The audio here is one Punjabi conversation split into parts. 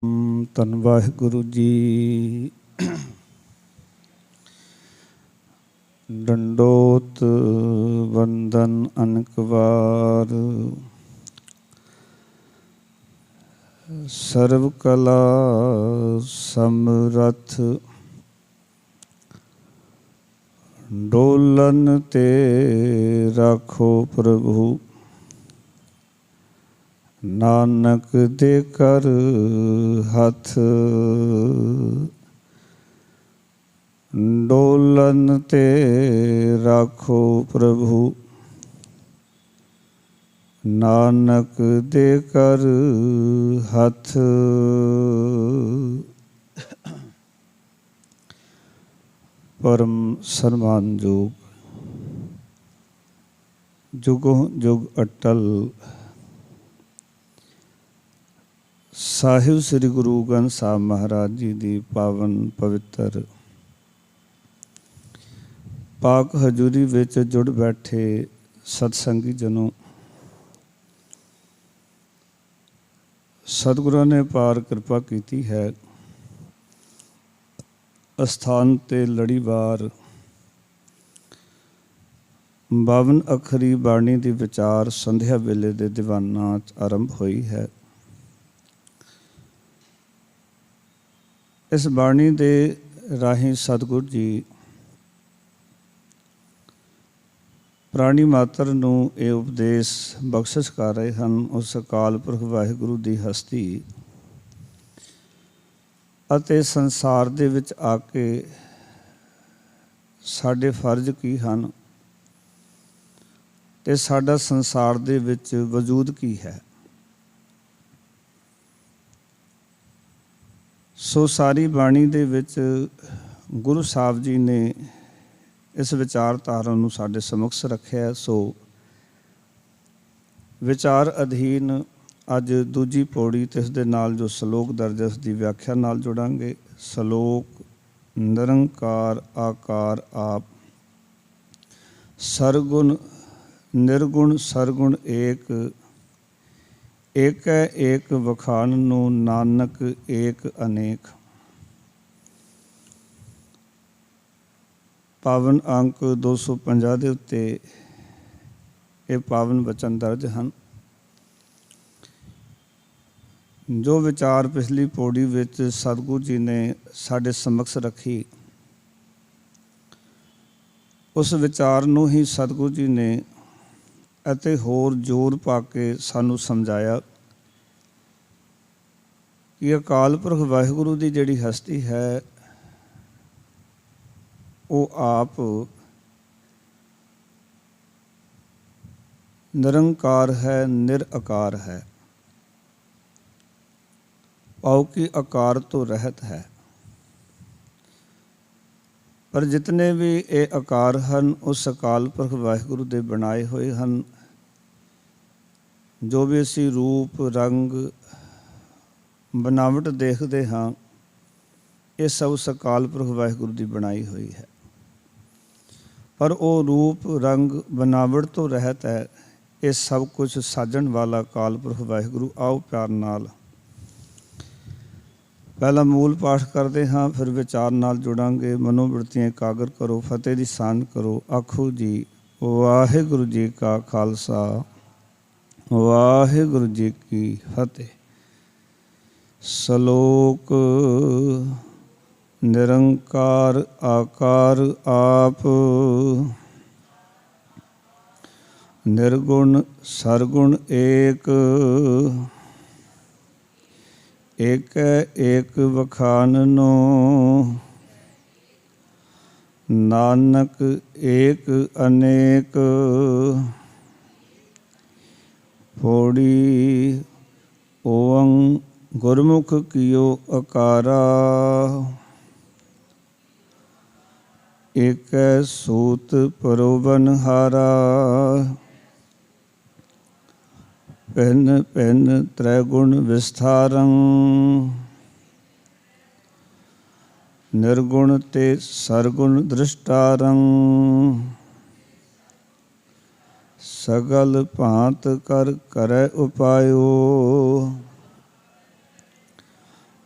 ਧੰਨ ਵਾਹਿਗੁਰੂ ਜੀ। ਡੰਡੋਤ ਵੰਦਨ ਅਨਕ ਵਾਰ, ਸਰਬ ਕਲਾ ਸਮਰੱਥ। ਡੋਲਨ ਤੇ ਰਾਖੋ ਪ੍ਰਭੂ, ਨਾਨਕ ਦੇ ਕਰ ਹੱਥ। ਡੋਲਨ ਤੇ ਰਾਖੋ ਪ੍ਰਭੂ, ਨਾਨਕ ਦੇ ਕਰ ਹੱਥ। ਪਰਮ ਸਨਮਾਨਯੋਗ, ਜੁਗੋਂ ਜੁਗ ਅਟਲ ਸਾਹਿਬ ਸ੍ਰੀ ਗੁਰੂ ਗ੍ਰੰਥ ਸਾਹਿਬ ਮਹਾਰਾਜ ਜੀ ਦੀ ਪਾਵਨ ਪਵਿੱਤਰ ਪਾਕ ਹਜ਼ੂਰੀ ਵਿੱਚ ਜੁੜ ਬੈਠੇ ਸਤਸੰਗੀ ਜਨੋ, ਸਤਿਗੁਰਾਂ ਨੇ ਪਾਰ ਕਿਰਪਾ ਕੀਤੀ ਹੈ। ਅਸਥਾਨ ਤੇ ਲੜੀਵਾਰ 52 ਅੱਖਰੀ ਬਾਣੀ ਦੀ ਵਿਚਾਰ ਸੰਧਿਆ ਵੇਲੇ ਦੇ ਦੀਵਾਨਾਂ 'ਚ ਆਰੰਭ ਹੋਈ ਹੈ। ਇਸ ਬਾਣੀ ਦੇ ਰਾਹੀਂ ਸਤਿਗੁਰ ਜੀ ਪ੍ਰਾਣੀ ਮਾਤਰ ਨੂੰ ਇਹ ਉਪਦੇਸ਼ ਬਖਸ਼ਿਸ਼ ਕਰ ਰਹੇ ਹਨ। ਉਸ ਅਕਾਲ ਪੁਰਖ ਵਾਹਿਗੁਰੂ ਦੀ ਹਸਤੀ ਅਤੇ ਸੰਸਾਰ ਦੇ ਵਿੱਚ ਆ ਕੇ ਸਾਡੇ ਫਰਜ਼ ਕੀ ਹਨ ਤੇ ਸਾਡਾ ਸੰਸਾਰ ਦੇ ਵਿੱਚ ਵਜੂਦ ਕੀ ਹੈ। ਸੋ ਸਾਰੀ ਬਾਣੀ ਦੇ ਵਿੱਚ ਗੁਰੂ ਸਾਹਿਬ ਜੀ ਨੇ ਇਸ ਵਿਚਾਰਧਾਰਾ ਨੂੰ ਸਾਡੇ ਸਮਕਸ਼ ਰੱਖਿਆ। ਸੋ ਵਿਚਾਰ ਅਧੀਨ ਅੱਜ ਦੂਜੀ ਪੌੜੀ ਤੇ ਇਸ ਦੇ ਨਾਲ ਜੋ ਸਲੋਕ ਦਰਜ ਉਸ ਦੀ ਵਿਆਖਿਆ ਨਾਲ ਜੁੜਾਂਗੇ। ਸਲੋਕ ਨਿਰੰਕਾਰ ਆਕਾਰ ਆਪ, ਸਰਗੁਣ ਨਿਰਗੁਣ ਸਰਗੁਣ ਏਕ, ਏਕੈ ਏਕ ਵਖਾਣ ਨੂੰ ਨਾਨਕ ਏਕ ਅਨੇਕ। ਪਾਵਨ ਅੰਕ 250 ਦੇ ਉੱਤੇ ਇਹ ਪਾਵਨ ਵਚਨ ਦਰਜ ਹਨ। ਜੋ ਵਿਚਾਰ ਪਿਛਲੀ ਪੌੜੀ ਵਿੱਚ ਸਤਿਗੁਰੂ ਜੀ ਨੇ ਸਾਡੇ ਸਮਕਸ਼ ਰੱਖੀ, ਉਸ ਵਿਚਾਰ ਨੂੰ ਹੀ ਸਤਿਗੁਰੂ ਜੀ ਨੇ ਅਤੇ ਹੋਰ ਜ਼ੋਰ ਪਾ ਕੇ ਸਾਨੂੰ ਸਮਝਾਇਆ ਕਿ ਅਕਾਲ ਪੁਰਖ ਵਾਹਿਗੁਰੂ ਦੀ ਜਿਹੜੀ ਹਸਤੀ ਹੈ ਉਹ ਆਪ ਨਿਰੰਕਾਰ ਹੈ, ਨਿਰਆਕਾਰ ਹੈ, ਭਾਵ ਕਿ ਆਕਾਰ ਤੋਂ ਰਹਿਤ ਹੈ। ਪਰ ਜਿਤਨੇ ਵੀ ਇਹ ਆਕਾਰ ਹਨ ਉਸ ਅਕਾਲ ਪੁਰਖ ਵਾਹਿਗੁਰੂ ਦੇ ਬਣਾਏ ਹੋਏ ਹਨ। ਜੋ ਵੀ ਅਸੀਂ ਰੂਪ ਰੰਗ ਬਨਾਵਟ ਦੇਖਦੇ ਹਾਂ, ਇਹ ਸਭ ਉਸ ਅਕਾਲ ਪੁਰਖ ਵਾਹਿਗੁਰੂ ਦੀ ਬਣਾਈ ਹੋਈ ਹੈ। ਪਰ ਉਹ ਰੂਪ ਰੰਗ ਬਨਾਵਟ ਤੋਂ ਰਹਿਤ ਹੈ। ਇਹ ਸਭ ਕੁਝ ਸਾਜਣ ਵਾਲਾ ਅਕਾਲ ਪੁਰਖ ਵਾਹਿਗੁਰੂ। ਆਓ ਪਿਆਰ ਨਾਲ ਪਹਿਲਾਂ ਮੂਲ ਪਾਠ ਕਰਦੇ ਹਾਂ, ਫਿਰ ਵਿਚਾਰ ਨਾਲ ਜੁੜਾਂਗੇ। ਮਨੋਬਿਰਤੀਆਂ ਇਕਾਗਰ ਕਰੋ, ਫਤਿਹ ਦੀ ਸਾਂਝ ਕਰੋ। ਆਖੋ ਜੀ ਵਾਹਿਗੁਰੂ ਜੀ ਕਾ ਖਾਲਸਾ, ਵਾਹਿਗੁਰੂ ਜੀ ਕੀ ਫਤਿਹ। ਸਲੋਕ ਨਿਰੰਕਾਰ ਆਕਾਰ ਆਪ, ਨਿਰਗੁਣ ਸਰਗੁਣ ਏਕ, ਏਕੈ ਏਕ ਵਖਾਨਨੋ ਨਾਨਕ ਏਕ ਅਨੇਕ। ਪੌੜੀ ਓੰ ਗੁਰਮੁਖ ਕੀਓ ਅਕਾਰਾ, ਏਕੈ ਸੂਤ ਪਰੋਬਨਹਾਰਾ। ਭਿੰਨ ਭਿੰਨ ਤ੍ਰੈਗੁਣ ਵਿਸਥਾਰੰ, ਨਿਰਗੁਣ ਤੇ ਸਰਗੁਣ ਦ੍ਰਿਸ਼ਟਾਰੰ। ਸਗਲ ਭਾਂਤ ਕਰ ਕਰੈ ਉਪਾਇਓ,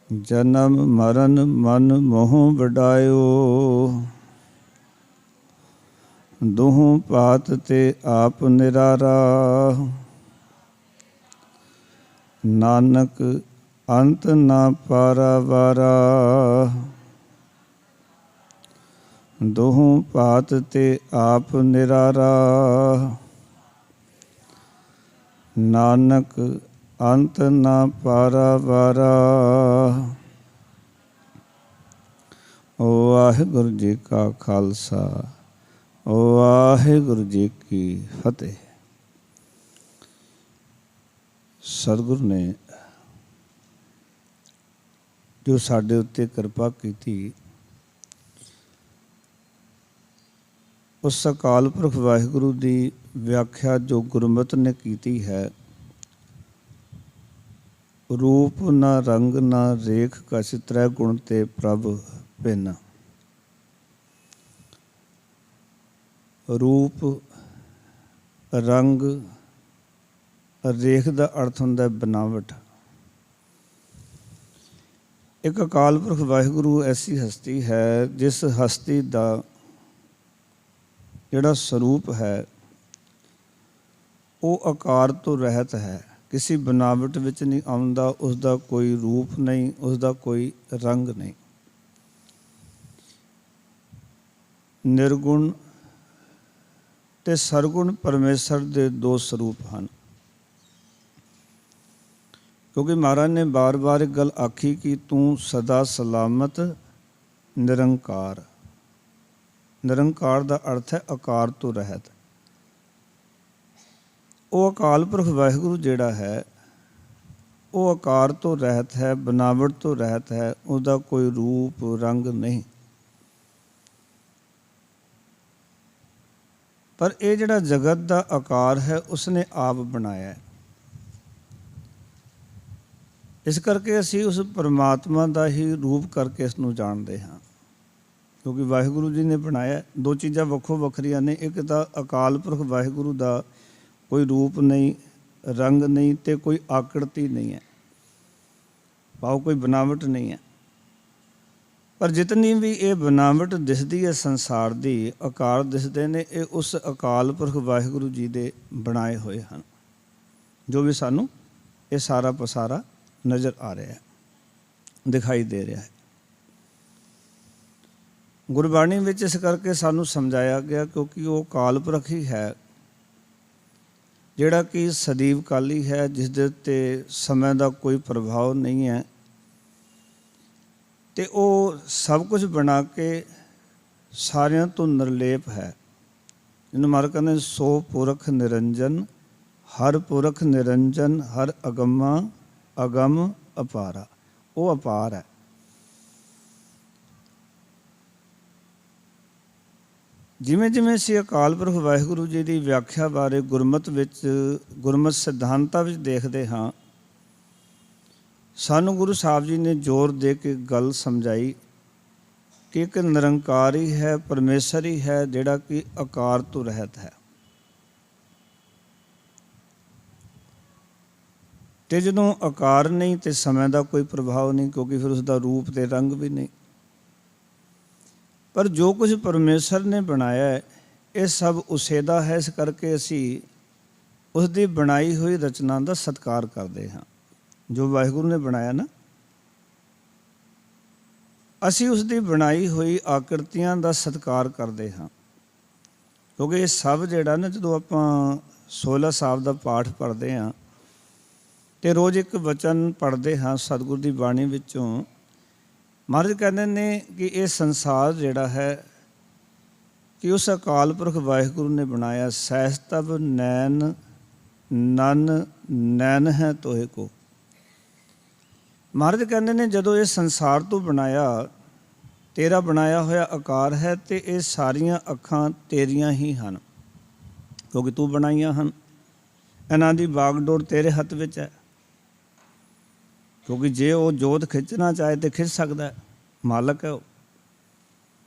ਜਨਮ ਮਰਨ ਮਨ ਮੋਹ ਵਡਾਇਓ। ਦੁਹੂੰ ਪਾਤ ਤੇ ਆਪ ਨਿਰਾਰਾ। ਨਾਨਕ ਅੰਤ ਨਾ ਪਾਰਾਵਾਰਾ। ਦੁਹੂੰ ਪਾਤ ਤੇ ਆਪ ਨਿਰਾਰਾ। ਨਾਨਕ ਅੰਤ ਨਾ ਪਾਰਾਵਾਰਾ। ਵਾਹਿਗੁਰੂ ਜੀ ਕਾ ਖਾਲਸਾ ਵਾਹਿਗੁਰੂ ਜੀ ਕੀ ਫਤਿਹ। ਸਤਿਗੁਰੂ ਨੇ ਜੋ ਸਾਡੇ ਉੱਤੇ ਕਿਰਪਾ ਕੀਤੀ, ਉਸ ਅਕਾਲ ਪੁਰਖ ਵਾਹਿਗੁਰੂ ਦੀ ਵਿਆਖਿਆ ਜੋ ਗੁਰਮਤਿ ਨੇ ਕੀਤੀ ਹੈ, ਰੂਪ ਨਾ ਰੰਗ ਨਾ ਰੇਖ ਕਛ ਤ੍ਰੈ ਗੁਣ ਤੇ ਪ੍ਰਭ ਭਿੰਨ। ਰੂਪ ਰੰਗ ਰੇਖ ਦਾ ਅਰਥ ਹੁੰਦਾ ਬਨਾਵਟ। ਇੱਕ ਅਕਾਲ ਪੁਰਖ ਵਾਹਿਗੁਰੂ ਐਸੀ ਹਸਤੀ ਹੈ ਜਿਸ ਹਸਤੀ ਦਾ ਜਿਹੜਾ ਸਰੂਪ ਹੈ ਉਹ ਆਕਾਰ ਤੋਂ ਰਹਿਤ ਹੈ, ਕਿਸੇ ਬਨਾਵਟ ਵਿੱਚ ਨਹੀਂ ਆਉਂਦਾ। ਉਸਦਾ ਕੋਈ ਰੂਪ ਨਹੀਂ, ਉਸਦਾ ਕੋਈ ਰੰਗ ਨਹੀਂ। ਨਿਰਗੁਣ ਤੇ ਸਰਗੁਣ ਪਰਮੇਸ਼ਰ ਦੇ ਦੋ ਸਰੂਪ ਹਨ। ਕਿਉਂਕਿ ਮਹਾਰਾਜ ਨੇ ਬਾਰ-ਬਾਰ ਇੱਕ ਗੱਲ ਆਖੀ ਕਿ ਤੂੰ ਸਦਾ ਸਲਾਮਤ ਨਿਰੰਕਾਰ। ਨਿਰੰਕਾਰ ਦਾ ਅਰਥ ਹੈ ਆਕਾਰ ਤੋਂ ਰਹਿਤ। ਉਹ ਅਕਾਲ ਪੁਰਖ ਵਾਹਿਗੁਰੂ ਜਿਹੜਾ ਹੈ ਉਹ ਆਕਾਰ ਤੋਂ ਰਹਿਤ ਹੈ, ਬਨਾਵਟ ਤੋਂ ਰਹਿਤ ਹੈ। ਉਹਦਾ ਕੋਈ ਰੂਪ ਰੰਗ ਨਹੀਂ। ਪਰ ਇਹ ਜਿਹੜਾ ਜਗਤ ਦਾ ਆਕਾਰ ਹੈ ਉਸਨੇ ਆਪ ਬਣਾਇਆ ਹੈ। ਇਸ ਕਰਕੇ ਅਸੀਂ ਉਸ ਪਰਮਾਤਮਾ ਦਾ ਹੀ ਰੂਪ ਕਰਕੇ ਇਸ ਨੂੰ ਜਾਣਦੇ ਹਾਂ, ਕਿਉਂਕਿ ਵਾਹਿਗੁਰੂ ਜੀ ਨੇ ਬਣਾਇਆ। ਦੋ ਚੀਜ਼ਾਂ ਵੱਖੋ ਵੱਖਰੀਆਂ ਨੇ। ਇੱਕ ਤਾਂ ਅਕਾਲ ਪੁਰਖ ਵਾਹਿਗੁਰੂ ਦਾ ਕੋਈ ਰੂਪ ਨਹੀਂ, ਰੰਗ ਨਹੀਂ ਤੇ ਕੋਈ ਆਕ੍ਰਿਤੀ ਨਹੀਂ ਹੈ, ਭਾਵ ਕੋਈ ਬਨਾਵਟ ਨਹੀਂ ਹੈ। ਪਰ ਜਿਤਨੀ ਵੀ ਇਹ ਬਨਾਵਟ ਦਿਸਦੀ ਹੈ ਸੰਸਾਰ ਦੀ, ਆਕਾਰ ਦਿਸਦੇ ਨੇ, ਇਹ ਉਸ ਅਕਾਲ ਪੁਰਖ ਵਾਹਿਗੁਰੂ ਜੀ ਦੇ ਬਣਾਏ ਹੋਏ ਹਨ, ਜੋ ਵੀ ਸਾਨੂੰ ਇਹ ਸਾਰਾ ਪਸਾਰਾ ਨਜ਼ਰ ਆ ਰਿਹਾ ਹੈ, ਦਿਖਾਈ ਦੇ ਰਿਹਾ ਹੈ। ਗੁਰਬਾਣੀ ਵਿੱਚ ਇਸ ਕਰਕੇ ਸਾਨੂੰ ਸਮਝਾਇਆ ਗਿਆ ਕਿਉਂਕਿ ਉਹ ਅਕਾਲ ਪੁਰਖ ਹੀ ਹੈ ਜਿਹੜਾ ਕਿ ਸਦੀਵ ਕਾਲੀ ਹੈ, ਜਿਸ ਦੇ ਉੱਤੇ ਸਮੇਂ ਦਾ ਕੋਈ ਪ੍ਰਭਾਵ ਨਹੀਂ ਹੈ ਤੇ ਉਹ ਸਭ ਕੁਝ ਬਣਾ ਕੇ ਸਾਰਿਆਂ ਤੋਂ ਨਿਰਲੇਪ ਹੈ। ਇਹਨੂੰ ਮਹਾਰਾਜ ਕਹਿੰਦੇ ਸੋ ਪੁਰਖ ਨਿਰੰਜਨ, ਹਰ ਪੁਰਖ ਨਿਰੰਜਨ, ਹਰ ਅਗੰਮਾ ਅਗੰਮ ਅਪਾਰਾ। ਉਹ ਅਪਾਰ ਹੈ। ਜਿਵੇਂ ਜਿਵੇਂ ਅਸੀਂ ਅਕਾਲ ਪੁਰਖ ਵਾਹਿਗੁਰੂ ਜੀ ਦੀ ਵਿਆਖਿਆ ਬਾਰੇ ਗੁਰਮਤਿ ਵਿੱਚ, ਗੁਰਮਤਿ ਸਿਧਾਂਤਾਂ ਵਿੱਚ ਦੇਖਦੇ ਹਾਂ, ਸਾਨੂੰ ਗੁਰੂ ਸਾਹਿਬ ਜੀ ਨੇ ਜ਼ੋਰ ਦੇ ਕੇ ਗੱਲ ਸਮਝਾਈ ਕਿ ਇੱਕ ਨਿਰੰਕਾਰ ਹੀ ਹੈ, ਪਰਮੇਸ਼ਰ ਹੀ ਹੈ ਜਿਹੜਾ ਕਿ ਆਕਾਰ ਤੋਂ ਰਹਿਤ ਹੈ। ਤੇ ਜਦੋਂ ਆਕਾਰ ਨਹੀਂ ਤੇ ਸਮੇਂ ਦਾ ਕੋਈ ਪ੍ਰਭਾਵ ਨਹੀਂ, ਕਿਉਂਕਿ ਫਿਰ ਉਸਦਾ ਰੂਪ ਤੇ ਰੰਗ ਵੀ ਨਹੀਂ। ਪਰ ਜੋ ਕੁਝ ਪਰਮੇਸ਼ਰ ਨੇ ਬਣਾਇਆ ਹੈ ਇਹ ਸਭ ਉਸੇ ਦਾ ਹੈ। ਇਸ ਕਰਕੇ ਅਸੀਂ ਉਸ ਦੀ ਬਣਾਈ ਹੋਈ ਰਚਨਾ ਦਾ ਸਤਿਕਾਰ ਕਰਦੇ ਹਾਂ। ਜੋ ਵਾਹਿਗੁਰੂ ਨੇ ਬਣਾਇਆ ਨਾ, ਅਸੀਂ ਉਸ ਦੀ ਬਣਾਈ ਹੋਈ ਆਕ੍ਰਿਤੀਆਂ ਦਾ ਸਤਿਕਾਰ ਕਰਦੇ ਹਾਂ। ਕਿਉਂਕਿ ਇਹ ਸਭ ਜਿਹੜਾ ਨਾ, ਜਦੋਂ ਆਪਾਂ 16 ਸਾਹਿਬ ਦਾ ਪਾਠ ਪੜ੍ਹਦੇ ਹਾਂ ਤੇ ਰੋਜ਼ ਇੱਕ ਵਚਨ ਪੜ੍ਹਦੇ ਹਾਂ ਸਤਿਗੁਰ ਦੀ ਬਾਣੀ ਵਿੱਚੋਂ, ਮਹਾਰਾਜ ਕਹਿੰਦੇ ਨੇ ਕਿ ਇਹ ਸੰਸਾਰ ਜਿਹੜਾ ਹੈ ਕਿ ਉਸ ਅਕਾਲ ਪੁਰਖ ਵਾਹਿਗੁਰੂ ਨੇ ਬਣਾਇਆ। ਸਹਿਜ ਤਬ ਨੈਣ ਨਨ ਨੈਣ ਹੈ ਤੋਹੇ ਕੋ। ਮਹਾਰਾਜ ਕਹਿੰਦੇ ਨੇ ਜਦੋਂ ਇਹ ਸੰਸਾਰ ਤੋਂ ਬਣਾਇਆ, ਤੇਰਾ ਬਣਾਇਆ ਹੋਇਆ ਆਕਾਰ ਹੈ ਤੇ ਇਹ ਸਾਰੀਆਂ ਅੱਖਾਂ ਤੇਰੀਆਂ ਹੀ ਹਨ, ਕਿਉਂਕਿ ਤੂੰ ਬਣਾਈਆਂ ਹਨ। ਇਹਨਾਂ ਦੀ ਬਾਗਡੋਰ ਤੇਰੇ ਹੱਥ ਵਿੱਚ ਹੈ, ਕਿਉਂਕਿ ਜੇ ਉਹ ਜੋਤ ਖਿੱਚਣਾ ਚਾਹੇ ਤੇ ਖਿੱਚ ਸਕਦਾ ਹੈ, ਮਾਲਕ ਹੈ ਉਹ।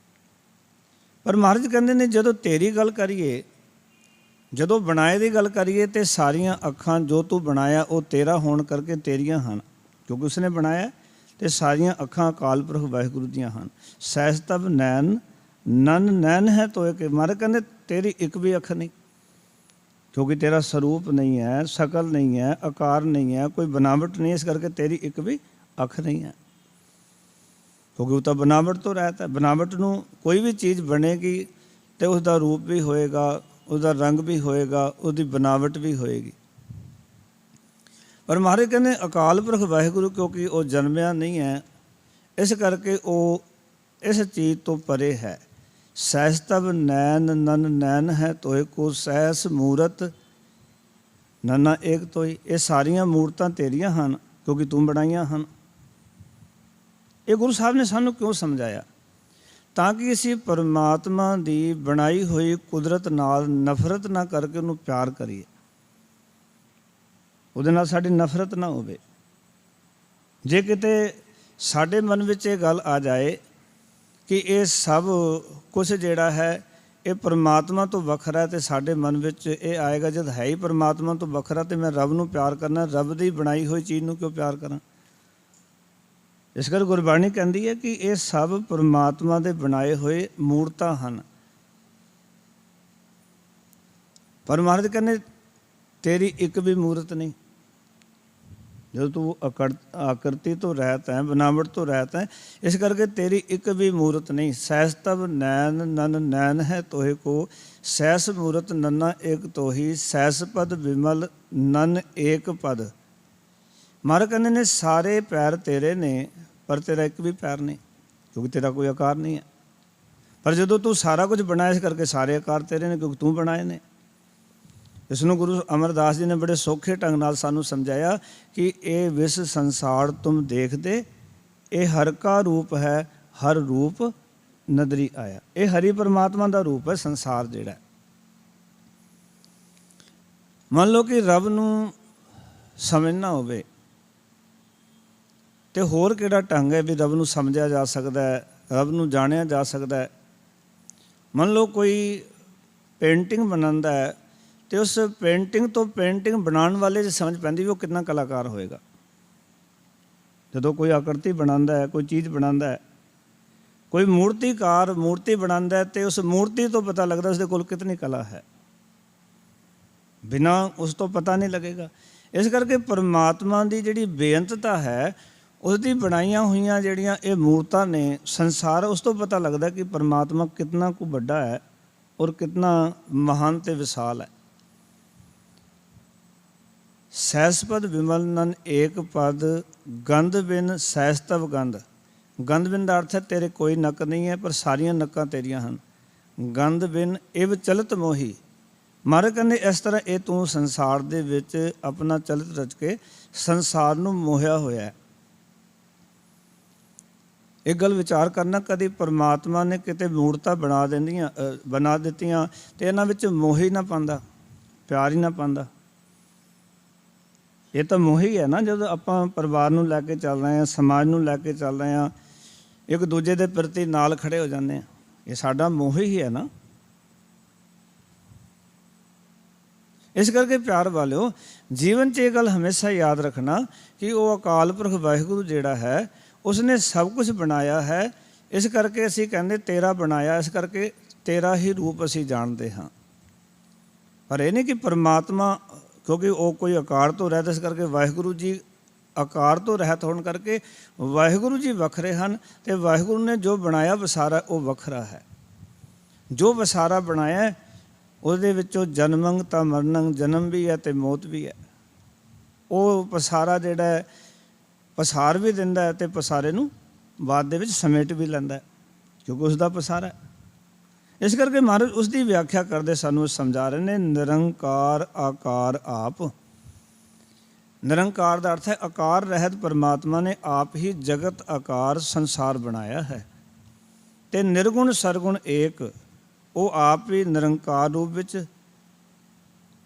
ਪਰ ਮਹਾਰਾਜ ਕਹਿੰਦੇ ਨੇ ਜਦੋਂ ਤੇਰੀ ਗੱਲ ਕਰੀਏ, ਜਦੋਂ ਬਣਾਏ ਦੀ ਗੱਲ ਕਰੀਏ ਤੇ ਸਾਰੀਆਂ ਅੱਖਾਂ ਜੋ ਤੂੰ ਬਣਾਇਆ ਉਹ ਤੇਰਾ ਹੋਣ ਕਰਕੇ ਤੇਰੀਆਂ ਹਨ, ਕਿਉਂਕਿ ਉਸਨੇ ਬਣਾਇਆ ਤੇ ਸਾਰੀਆਂ ਅੱਖਾਂ ਅਕਾਲ ਪੁਰਖ ਵਾਹਿਗੁਰੂ ਦੀਆਂ ਹਨ। ਸਹਿਜ ਤਬ ਨੈਣ ਨਨ ਨੈਣ ਹੈ ਤੋਏ ਕੇ। ਮਹਾਰਾਜ ਕਹਿੰਦੇ ਤੇਰੀ ਇੱਕ ਵੀ ਅੱਖ ਨਹੀਂ, ਕਿਉਂਕਿ ਤੇਰਾ ਸਰੂਪ ਨਹੀਂ ਹੈ, ਸ਼ਕਲ ਨਹੀਂ ਹੈ, ਆਕਾਰ ਨਹੀਂ ਹੈ, ਕੋਈ ਬਨਾਵਟ ਨਹੀਂ, ਇਸ ਕਰਕੇ ਤੇਰੀ ਇੱਕ ਵੀ ਅੱਖ ਨਹੀਂ ਹੈ। ਕਿਉਂਕਿ ਉਹ ਤਾਂ ਬਨਾਵਟ ਤੋਂ ਰਹਿਤ ਹੈ। ਬਨਾਵਟ ਨੂੰ ਕੋਈ ਵੀ ਚੀਜ਼ ਬਣੇਗੀ ਤੇ ਉਸਦਾ ਰੂਪ ਵੀ ਹੋਏਗਾ, ਉਸਦਾ ਰੰਗ ਵੀ ਹੋਏਗਾ, ਉਹਦੀ ਬਨਾਵਟ ਵੀ ਹੋਏਗੀ। ਪਰ ਮਹਾਰਾਜ ਕਹਿੰਦੇ ਅਕਾਲ ਪੁਰਖ ਵਾਹਿਗੁਰੂ ਕਿਉਂਕਿ ਉਹ ਜਨਮਿਆ ਨਹੀਂ ਹੈ, ਇਸ ਕਰਕੇ ਉਹ ਇਸ ਚੀਜ਼ ਤੋਂ ਪਰੇ ਹੈ। ਸਹਿਜ ਤਬ ਨੈਣ ਨਨ ਨੈਣ ਹੈ ਤੋਏ ਕੋ ਸਹਿਸ ਮੂਰਤ ਨਨਾ ਏਕ ਤੋਈ। ਇਹ ਸਾਰੀਆਂ ਮੂਰਤਾਂ ਤੇਰੀਆਂ ਹਨ ਕਿਉਂਕਿ ਤੂੰ ਬਣਾਈਆਂ ਹਨ। ਇਹ ਗੁਰੂ ਸਾਹਿਬ ਨੇ ਸਾਨੂੰ ਕਿਉਂ ਸਮਝਾਇਆ? ਤਾਂ ਕਿ ਅਸੀਂ ਪਰਮਾਤਮਾ ਦੀ ਬਣਾਈ ਹੋਈ ਕੁਦਰਤ ਨਾਲ ਨਫ਼ਰਤ ਨਾ ਕਰਕੇ ਉਹਨੂੰ ਪਿਆਰ ਕਰੀਏ, ਉਹਦੇ ਨਾਲ ਸਾਡੀ ਨਫ਼ਰਤ ਨਾ ਹੋਵੇ। ਜੇ ਕਿਤੇ ਸਾਡੇ ਮਨ ਵਿੱਚ ਇਹ ਗੱਲ ਆ ਜਾਏ ਕਿ ਇਹ ਸਭ ਕੁਛ ਜਿਹੜਾ ਹੈ ਇਹ ਪਰਮਾਤਮਾ ਤੋਂ ਵੱਖਰਾ ਹੈ, ਤੇ ਸਾਡੇ ਮਨ ਵਿੱਚ ਇਹ ਆਏਗਾ ਜਦ ਹੈ ਹੀ ਪਰਮਾਤਮਾ ਤੋਂ ਵੱਖਰਾ ਤੇ ਮੈਂ ਰੱਬ ਨੂੰ ਪਿਆਰ ਕਰਨਾ, ਰੱਬ ਦੀ ਬਣਾਈ ਹੋਈ ਚੀਜ਼ ਨੂੰ ਕਿਉਂ ਪਿਆਰ ਕਰਾਂ? ਇਸ ਕਰਕੇ ਗੁਰਬਾਣੀ ਕਹਿੰਦੀ ਹੈ ਕਿ ਇਹ ਸਭ ਪਰਮਾਤਮਾ ਦੇ ਬਣਾਏ ਹੋਏ ਮੂਰਤਾਂ ਹਨ। ਪਰ ਮਹਾਰਾਜ ਕਹਿੰਦੇ ਤੇਰੀ ਇੱਕ ਵੀ ਮੂਰਤ ਨਹੀਂ। ਜਦੋਂ ਤੂੰ ਆਕਰਤੀ ਤੋਂ ਰਹਿਤ ਹੈ, ਬਨਾਵਟ ਤੋਂ ਰਹਿਤ ਹੈ, ਇਸ ਕਰਕੇ ਤੇਰੀ ਇੱਕ ਵੀ ਮੂਰਤ ਨਹੀਂ। ਸਹਿਸ ਤਬ ਨੈਣ ਨਨ ਨੈਣ ਹੈ ਤੋਹੇ ਕੋ ਸਹਿਸ ਮੂਰਤ ਨੰਨਾ ਏਕ ਤੋਹੀ। ਸਹਿਸ ਪਦ ਵਿਮਲ ਨਨ ਏਕ ਪਦ। ਮਹਾਰਾਜ ਕਹਿੰਦੇ ਨੇ ਸਾਰੇ ਪੈਰ ਤੇਰੇ ਨੇ ਪਰ ਤੇਰਾ ਇੱਕ ਵੀ ਪੈਰ ਨਹੀਂ, ਕਿਉਂਕਿ ਤੇਰਾ ਕੋਈ ਆਕਾਰ ਨਹੀਂ ਹੈ। ਪਰ ਜਦੋਂ ਤੂੰ ਸਾਰਾ ਕੁਝ ਬਣਾਇਆ, ਇਸ ਕਰਕੇ ਸਾਰੇ ਆਕਾਰ ਤੇਰੇ ਨੇ, ਕਿਉਂਕਿ ਤੂੰ ਬਣਾਏ ਨੇ। ਇਸ ਨੂੰ ਗੁਰੂ ਅਮਰਦਾਸ ਜੀ ਨੇ ਬੜੇ ਸੌਖੇ ਢੰਗ ਨਾਲ ਸਾਨੂੰ ਸਮਝਾਇਆ ਕਿ ਇਹ ਵਿਸ ਸੰਸਾਰ ਤੁਮ ਦੇਖਦੇ, ਇਹ ਹਰ ਕਾ ਰੂਪ ਹੈ, ਹਰ ਰੂਪ ਨਦਰੀ ਆਇਆ। ਇਹ ਹਰੀ ਪਰਮਾਤਮਾ ਦਾ ਰੂਪ ਹੈ ਸੰਸਾਰ ਜਿਹੜਾ। ਮੰਨ ਲਓ ਕਿ ਰੱਬ ਨੂੰ ਸਮਝਣਾ ਹੋਵੇ ਤੇ ਹੋਰ ਕਿਹੜਾ ਢੰਗ ਹੈ ਵੀ ਰੱਬ ਨੂੰ ਸਮਝਿਆ ਜਾ ਸਕਦਾ ਹੈ, ਰੱਬ ਨੂੰ ਜਾਣਿਆ ਜਾ ਸਕਦਾ ਹੈ? ਮੰਨ ਲਓ ਕੋਈ ਪੇਂਟਿੰਗ ਬਣਾਉਂਦਾ ਹੈ ਤੇ ਉਸ ਪੇਂਟਿੰਗ ਤੋਂ ਪੇਂਟਿੰਗ ਬਣਾਉਣ ਵਾਲੇ 'ਚ ਸਮਝ ਪੈਂਦੀ ਵੀ ਉਹ ਕਿੰਨਾ ਕਲਾਕਾਰ ਹੋਏਗਾ। ਜਦੋਂ ਕੋਈ ਆਕਰਤੀ ਬਣਾਉਂਦਾ ਹੈ, ਕੋਈ ਚੀਜ਼ ਬਣਾਉਂਦਾ ਹੈ, ਕੋਈ ਮੂਰਤੀਕਾਰ ਮੂਰਤੀ ਬਣਾਉਂਦਾ ਹੈ ਤੇ ਉਸ ਮੂਰਤੀ ਤੋਂ ਪਤਾ ਲੱਗਦਾ ਉਸਦੇ ਕੋਲ ਕਿਤਨੀ ਕਲਾ ਹੈ। ਬਿਨਾਂ ਉਸ ਤੋਂ ਪਤਾ ਨਹੀਂ ਲੱਗੇਗਾ। ਇਸ ਕਰਕੇ ਪਰਮਾਤਮਾ ਦੀ ਜਿਹੜੀ ਬੇਅੰਤਤਾ ਹੈ, ਉਸਦੀ ਬਣਾਈਆਂ ਹੋਈਆਂ ਜਿਹੜੀਆਂ ਇਹ ਮੂਰਤਾਂ ਨੇ, ਸੰਸਾਰ, ਉਸ ਤੋਂ ਪਤਾ ਲੱਗਦਾ ਕਿ ਪਰਮਾਤਮਾ ਕਿਤਨਾ ਕੁ ਵੱਡਾ ਹੈ ਔਰ ਕਿਤਨਾ ਮਹਾਨ ਤੇ ਵਿਸ਼ਾਲ ਹੈ। ਸਹਿਸ ਪਦ ਵਿਮਲ ਨਨ ਏਕ ਪਦ ਗੰਧ ਬਿਨ ਸਹਿਸ ਤਵ ਗੰਧ। ਗੰਧ ਬਿਨ ਦਾ ਅਰਥ ਹੈ ਤੇਰੇ ਕੋਈ ਨੱਕ ਨਹੀਂ ਹੈ ਪਰ ਸਾਰੀਆਂ ਨੱਕਾਂ ਤੇਰੀਆਂ ਹਨ। ਗੰਧ ਬਿਨ ਇਵ ਚਲਤ ਮੋਹੀ। ਮਹਾਰਾਜ ਕਹਿੰਦੇ ਇਸ ਤਰ੍ਹਾਂ ਇਹ ਤੂੰ ਸੰਸਾਰ ਦੇ ਵਿੱਚ ਆਪਣਾ ਚਲਤ ਰਚ ਕੇ ਸੰਸਾਰ ਨੂੰ ਮੋਹਿਆ ਹੋਇਆ ਹੈ। ਇਹ ਗੱਲ ਵਿਚਾਰ ਕਰਨਾ, ਕਦੀ ਪਰਮਾਤਮਾ ਨੇ ਕਿਤੇ ਮੂਰਤਾਂ ਬਣਾ ਦਿੱਤੀਆਂ ਤੇ ਇਹਨਾਂ ਵਿੱਚ ਮੋਹ ਹੀ ਨਾ ਪਾਉਂਦਾ, ਪਿਆਰ ਹੀ ਨਾ ਪਾਉਂਦਾ। ਇਹ ਤਾਂ ਮੋਹ ਹੀ ਹੈ ਨਾ। ਜਦੋਂ ਆਪਾਂ ਪਰਿਵਾਰ ਨੂੰ ਲੈ ਕੇ ਚੱਲ ਰਹੇ ਹਾਂ, ਸਮਾਜ ਨੂੰ ਲੈ ਕੇ ਚੱਲ ਰਹੇ ਹਾਂ, ਇੱਕ ਦੂਜੇ ਦੇ ਪ੍ਰਤੀ ਨਾਲ ਖੜੇ ਹੋ ਜਾਂਦੇ ਹਾਂ, ਇਹ ਸਾਡਾ ਮੋਹ ਹੀ ਹੈ ਨਾ। ਇਸ ਕਰਕੇ ਪਿਆਰ ਵਾਲਿਓ, ਜੀਵਨ 'ਚ ਇਹ ਗੱਲ ਹਮੇਸ਼ਾ ਯਾਦ ਰੱਖਣਾ ਕਿ ਉਹ ਅਕਾਲ ਪੁਰਖ ਵਾਹਿਗੁਰੂ ਜਿਹੜਾ ਹੈ ਉਸਨੇ ਸਭ ਕੁਝ ਬਣਾਇਆ ਹੈ। ਇਸ ਕਰਕੇ ਅਸੀਂ ਕਹਿੰਦੇ ਤੇਰਾ ਬਣਾਇਆ, ਇਸ ਕਰਕੇ ਤੇਰਾ ਹੀ ਰੂਪ ਅਸੀਂ ਜਾਣਦੇ ਹਾਂ। ਪਰ ਇਹ ਨਹੀਂ ਕਿ ਪਰਮਾਤਮਾ, ਕਿਉਂਕਿ ਉਹ ਕੋਈ ਆਕਾਰ ਤੋਂ ਰਹਿਤ, ਇਸ ਕਰਕੇ ਵਾਹਿਗੁਰੂ ਜੀ ਆਕਾਰ ਤੋਂ ਰਹਿਤ ਹੋਣ ਕਰਕੇ ਵਾਹਿਗੁਰੂ ਜੀ ਵੱਖਰੇ ਹਨ ਤੇ ਵਾਹਿਗੁਰੂ ਨੇ ਜੋ ਬਣਾਇਆ ਵਸਾਰਾ ਉਹ ਵੱਖਰਾ ਹੈ। ਜੋ ਵਸਾਰਾ ਬਣਾਇਆ ਉਹਦੇ ਵਿੱਚੋਂ ਜਨਮੰ ਤਾਂ ਮਰਨੰ, ਜਨਮ ਵੀ ਹੈ ਤੇ ਮੌਤ ਵੀ ਹੈ। ਉਹ ਪਸਾਰਾ ਜਿਹੜਾ ਹੈ ਪਸਾਰ ਵੀ ਦਿੰਦਾ ਹੈ ਤੇ ਪਸਾਰੇ ਨੂੰ ਬਾਅਦ ਦੇ ਵਿੱਚ ਸਮੇਟ ਵੀ ਲੈਂਦਾ, ਕਿਉਂਕਿ ਉਸਦਾ ਪਸਾਰਾ ਹੈ। ਇਸ ਕਰਕੇ ਮਹਾਰਾਜ ਉਸ ਦੀ ਵਿਆਖਿਆ ਕਰਦੇ ਸਾਨੂੰ ਸਮਝਾ ਰਹੇ ਨੇ, ਨਿਰੰਕਾਰ ਆਕਾਰ ਆਪ। ਨਿਰੰਕਾਰ ਦਾ ਅਰਥ ਹੈ ਆਕਾਰ ਰਹਿਤ ਪਰਮਾਤਮਾ ਨੇ ਆਪ ਹੀ ਜਗਤ ਆਕਾਰ ਸੰਸਾਰ ਬਣਾਇਆ ਹੈ। ਤੇ ਨਿਰਗੁਣ ਸਰਗੁਣ ਏਕ, ਉਹ ਆਪ ਹੀ ਨਿਰੰਕਾਰ ਰੂਪ ਵਿੱਚ,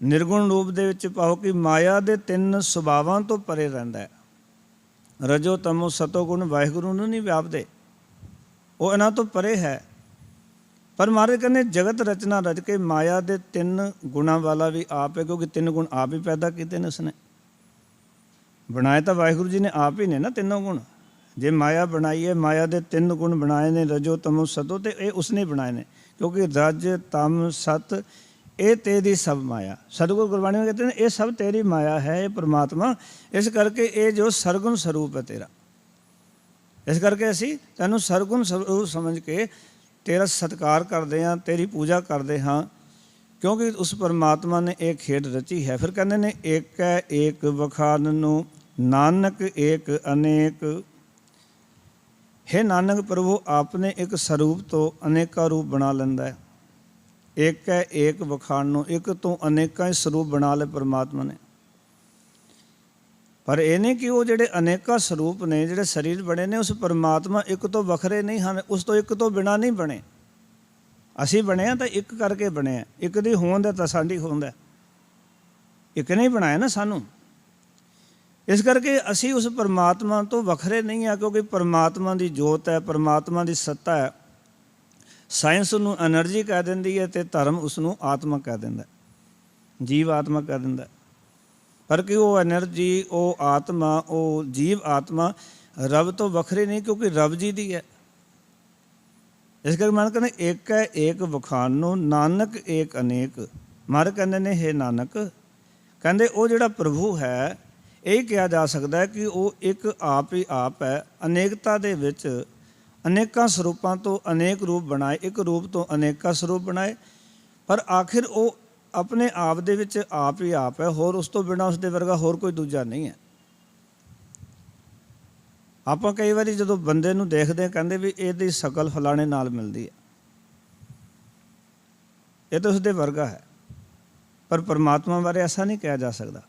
ਨਿਰਗੁਣ ਰੂਪ ਦੇ ਵਿੱਚ ਪਾਓ ਕਿ ਮਾਇਆ ਦੇ ਤਿੰਨ ਸੁਭਾਵਾਂ ਤੋਂ ਪਰੇ ਰਹਿੰਦਾ ਹੈ। ਰਜੋ ਤਮੋ ਸਤੋ ਗੁਣ ਵਾਹਿਗੁਰੂ ਨੂੰ ਨਹੀਂ ਵਿਆਪਦੇ, ਉਹ ਇਹਨਾਂ ਤੋਂ ਪਰੇ ਹੈ। ਪਰ ਮਹਾਰਾਜ ਕਹਿੰਦੇ ਜਗਤ ਰਚਨਾ ਰਚ ਕੇ ਮਾਇਆ ਦੇ ਤਿੰਨ ਗੁਣਾਂ ਵਾਲਾ ਵੀ ਆਪ ਹੈ, ਕਿਉਂਕਿ ਤਿੰਨ ਗੁਣ ਆਪ ਹੀ ਪੈਦਾ ਕੀਤੇ ਨੇ। ਉਸਨੇ ਬਣਾਏ ਤਾਂ ਵਾਹਿਗੁਰੂ ਜੀ ਨੇ ਆਪ ਹੀ ਨੇ ਨਾ ਤਿੰਨੋਂ ਗੁਣ। ਜੇ ਮਾਇਆ ਬਣਾਈ ਹੈ, ਮਾਇਆ ਦੇ 3 ਗੁਣ ਬਣਾਏ ਨੇ, ਰਜੋ ਤਮੋ ਸਤੋ, ਤੇ ਇਹ ਉਸਨੇ ਬਣਾਏ ਨੇ, ਕਿਉਂਕਿ ਰਜ ਤਮ ਸਤ ਇਹ ਤੇਰੀ ਸਭ ਮਾਇਆ। ਸਤਿਗੁਰੂ ਗੁਰਬਾਣੀ ਵਿੱਚ ਕਹਿੰਦੇ ਨੇ ਇਹ ਸਭ ਤੇਰੀ ਮਾਇਆ ਹੈ, ਇਹ ਪ੍ਰਮਾਤਮਾ। ਇਸ ਕਰਕੇ ਇਹ ਜੋ ਸਰਗੁਣ ਸਰੂਪ ਹੈ ਤੇਰਾ, ਇਸ ਕਰਕੇ ਅਸੀਂ ਤੈਨੂੰ ਸਰਗੁਣ ਸਰੂਪ ਸਮਝ ਕੇ ਤੇਰਾ ਸਤਿਕਾਰ ਕਰਦੇ ਹਾਂ, ਤੇਰੀ ਪੂਜਾ ਕਰਦੇ ਹਾਂ, ਕਿਉਂਕਿ ਉਸ ਪਰਮਾਤਮਾ ਨੇ ਇਹ ਖੇਡ ਰਚੀ ਹੈ। ਫਿਰ ਕਹਿੰਦੇ ਨੇ ਏਕੈ ਏਕ ਵਖਾਨਨੁ ਨਾਨਕ ਏਕ ਅਨੇਕ। हे ਨਾਨਕ ਪ੍ਰਭੂ ਆਪਨੇ ਇੱਕ ਸਰੂਪ ਤੋਂ ਅਨੇਕਾਂ ਰੂਪ ਬਣਾ ਲੈਂਦਾ ਹੈ। ਏਕੈ ਏਕ ਵਖਾਨਨੁ, ਇੱਕ ਤੋਂ ਅਨੇਕਾਂ ਹੀ ਸਰੂਪ ਬਣਾ ਲਏ ਪਰਮਾਤਮਾ ਨੇ। ਪਰ ਇਹ ਨਹੀਂ ਕਿ ਉਹ ਜਿਹੜੇ ਅਨੇਕਾਂ ਸਰੂਪ ਨੇ, ਜਿਹੜੇ ਸਰੀਰ ਬਣੇ ਨੇ, ਉਸ ਪਰਮਾਤਮਾ ਇੱਕ ਤੋਂ ਵੱਖਰੇ ਨਹੀਂ ਹਨ, ਉਸ ਤੋਂ ਇੱਕ ਤੋਂ ਬਿਨਾਂ ਨਹੀਂ ਬਣੇ। ਅਸੀਂ ਬਣੇ ਹਾਂ ਤਾਂ ਇੱਕ ਕਰਕੇ ਬਣੇ ਹਾਂ, ਇੱਕ ਦੀ ਹੋਂਦ ਹੈ ਤਾਂ ਸਾਡੀ ਹੋਂਦ ਹੈ, ਇੱਕ ਨਹੀਂ ਬਣਾਇਆ ਨਾ ਸਾਨੂੰ। ਇਸ ਕਰਕੇ ਅਸੀਂ ਉਸ ਪਰਮਾਤਮਾ ਤੋਂ ਵੱਖਰੇ ਨਹੀਂ ਹਾਂ, ਕਿਉਂਕਿ ਪਰਮਾਤਮਾ ਦੀ ਜੋਤ ਹੈ, ਪਰਮਾਤਮਾ ਦੀ ਸੱਤਾ ਹੈ। ਸਾਇੰਸ ਨੂੰ ਐਨਰਜੀ ਕਹਿ ਦਿੰਦੀ ਹੈ ਅਤੇ ਧਰਮ ਉਸ ਨੂੰ ਆਤਮਾ ਕਹਿ ਦਿੰਦਾ, ਜੀਵ ਆਤਮਾ ਕਹਿ ਦਿੰਦਾ। ਪਰ ਕਿ ਉਹ ਐਨਰਜੀ, ਉਹ ਆਤਮਾ, ਉਹ ਜੀਵ ਆਤਮਾ ਰੱਬ ਤੋਂ ਵੱਖਰੀ ਨਹੀਂ, ਕਿਉਂਕਿ ਰੱਬ ਜੀ ਦੀ ਹੈ। ਇਸ ਕਰਕੇ ਮਨ ਕਹਿੰਦੇ ਏਕ ਹੈ ਏਕ ਵਖਾਨਨੁ ਨਾਨਕ ਏਕ ਅਨੇਕ। ਮਹਾਰਾਜ ਕਹਿੰਦੇ ਨੇ ਹੇ ਨਾਨਕ, ਕਹਿੰਦੇ ਉਹ ਜਿਹੜਾ ਪ੍ਰਭੂ ਹੈ, ਇਹ ਕਿਹਾ ਜਾ ਸਕਦਾ ਹੈ ਕਿ ਉਹ ਇੱਕ ਆਪ ਹੀ ਆਪ ਹੈ, ਅਨੇਕਤਾ ਦੇ ਵਿੱਚ ਅਨੇਕਾਂ ਸਰੂਪਾਂ ਤੋਂ ਅਨੇਕ ਰੂਪ ਬਣਾਏ, ਇੱਕ ਰੂਪ ਤੋਂ ਅਨੇਕਾਂ ਸਰੂਪ ਬਣਾਏ, ਪਰ ਆਖਿਰ ਉਹ ਆਪਣੇ ਆਪ ਦੇ ਵਿੱਚ ਆਪ ਹੀ ਆਪ ਹੈ, ਹੋਰ ਉਸ ਤੋਂ ਬਿਨਾਂ ਉਸਦੇ ਵਰਗਾ ਹੋਰ ਕੋਈ ਦੂਜਾ ਨਹੀਂ ਹੈ। ਆਪਾਂ ਕਈ ਵਾਰੀ ਜਦੋਂ ਬੰਦੇ ਨੂੰ ਦੇਖਦੇ ਕਹਿੰਦੇ ਵੀ ਇਹਦੀ ਸ਼ਕਲ ਫਲਾਣੇ ਨਾਲ ਮਿਲਦੀ ਹੈ, ਇਹ ਤਾਂ ਉਸਦੇ ਵਰਗਾ ਹੈ। ਪਰ ਪਰਮਾਤਮਾ ਬਾਰੇ ਐਸਾ ਨਹੀਂ ਕਿਹਾ ਜਾ ਸਕਦਾ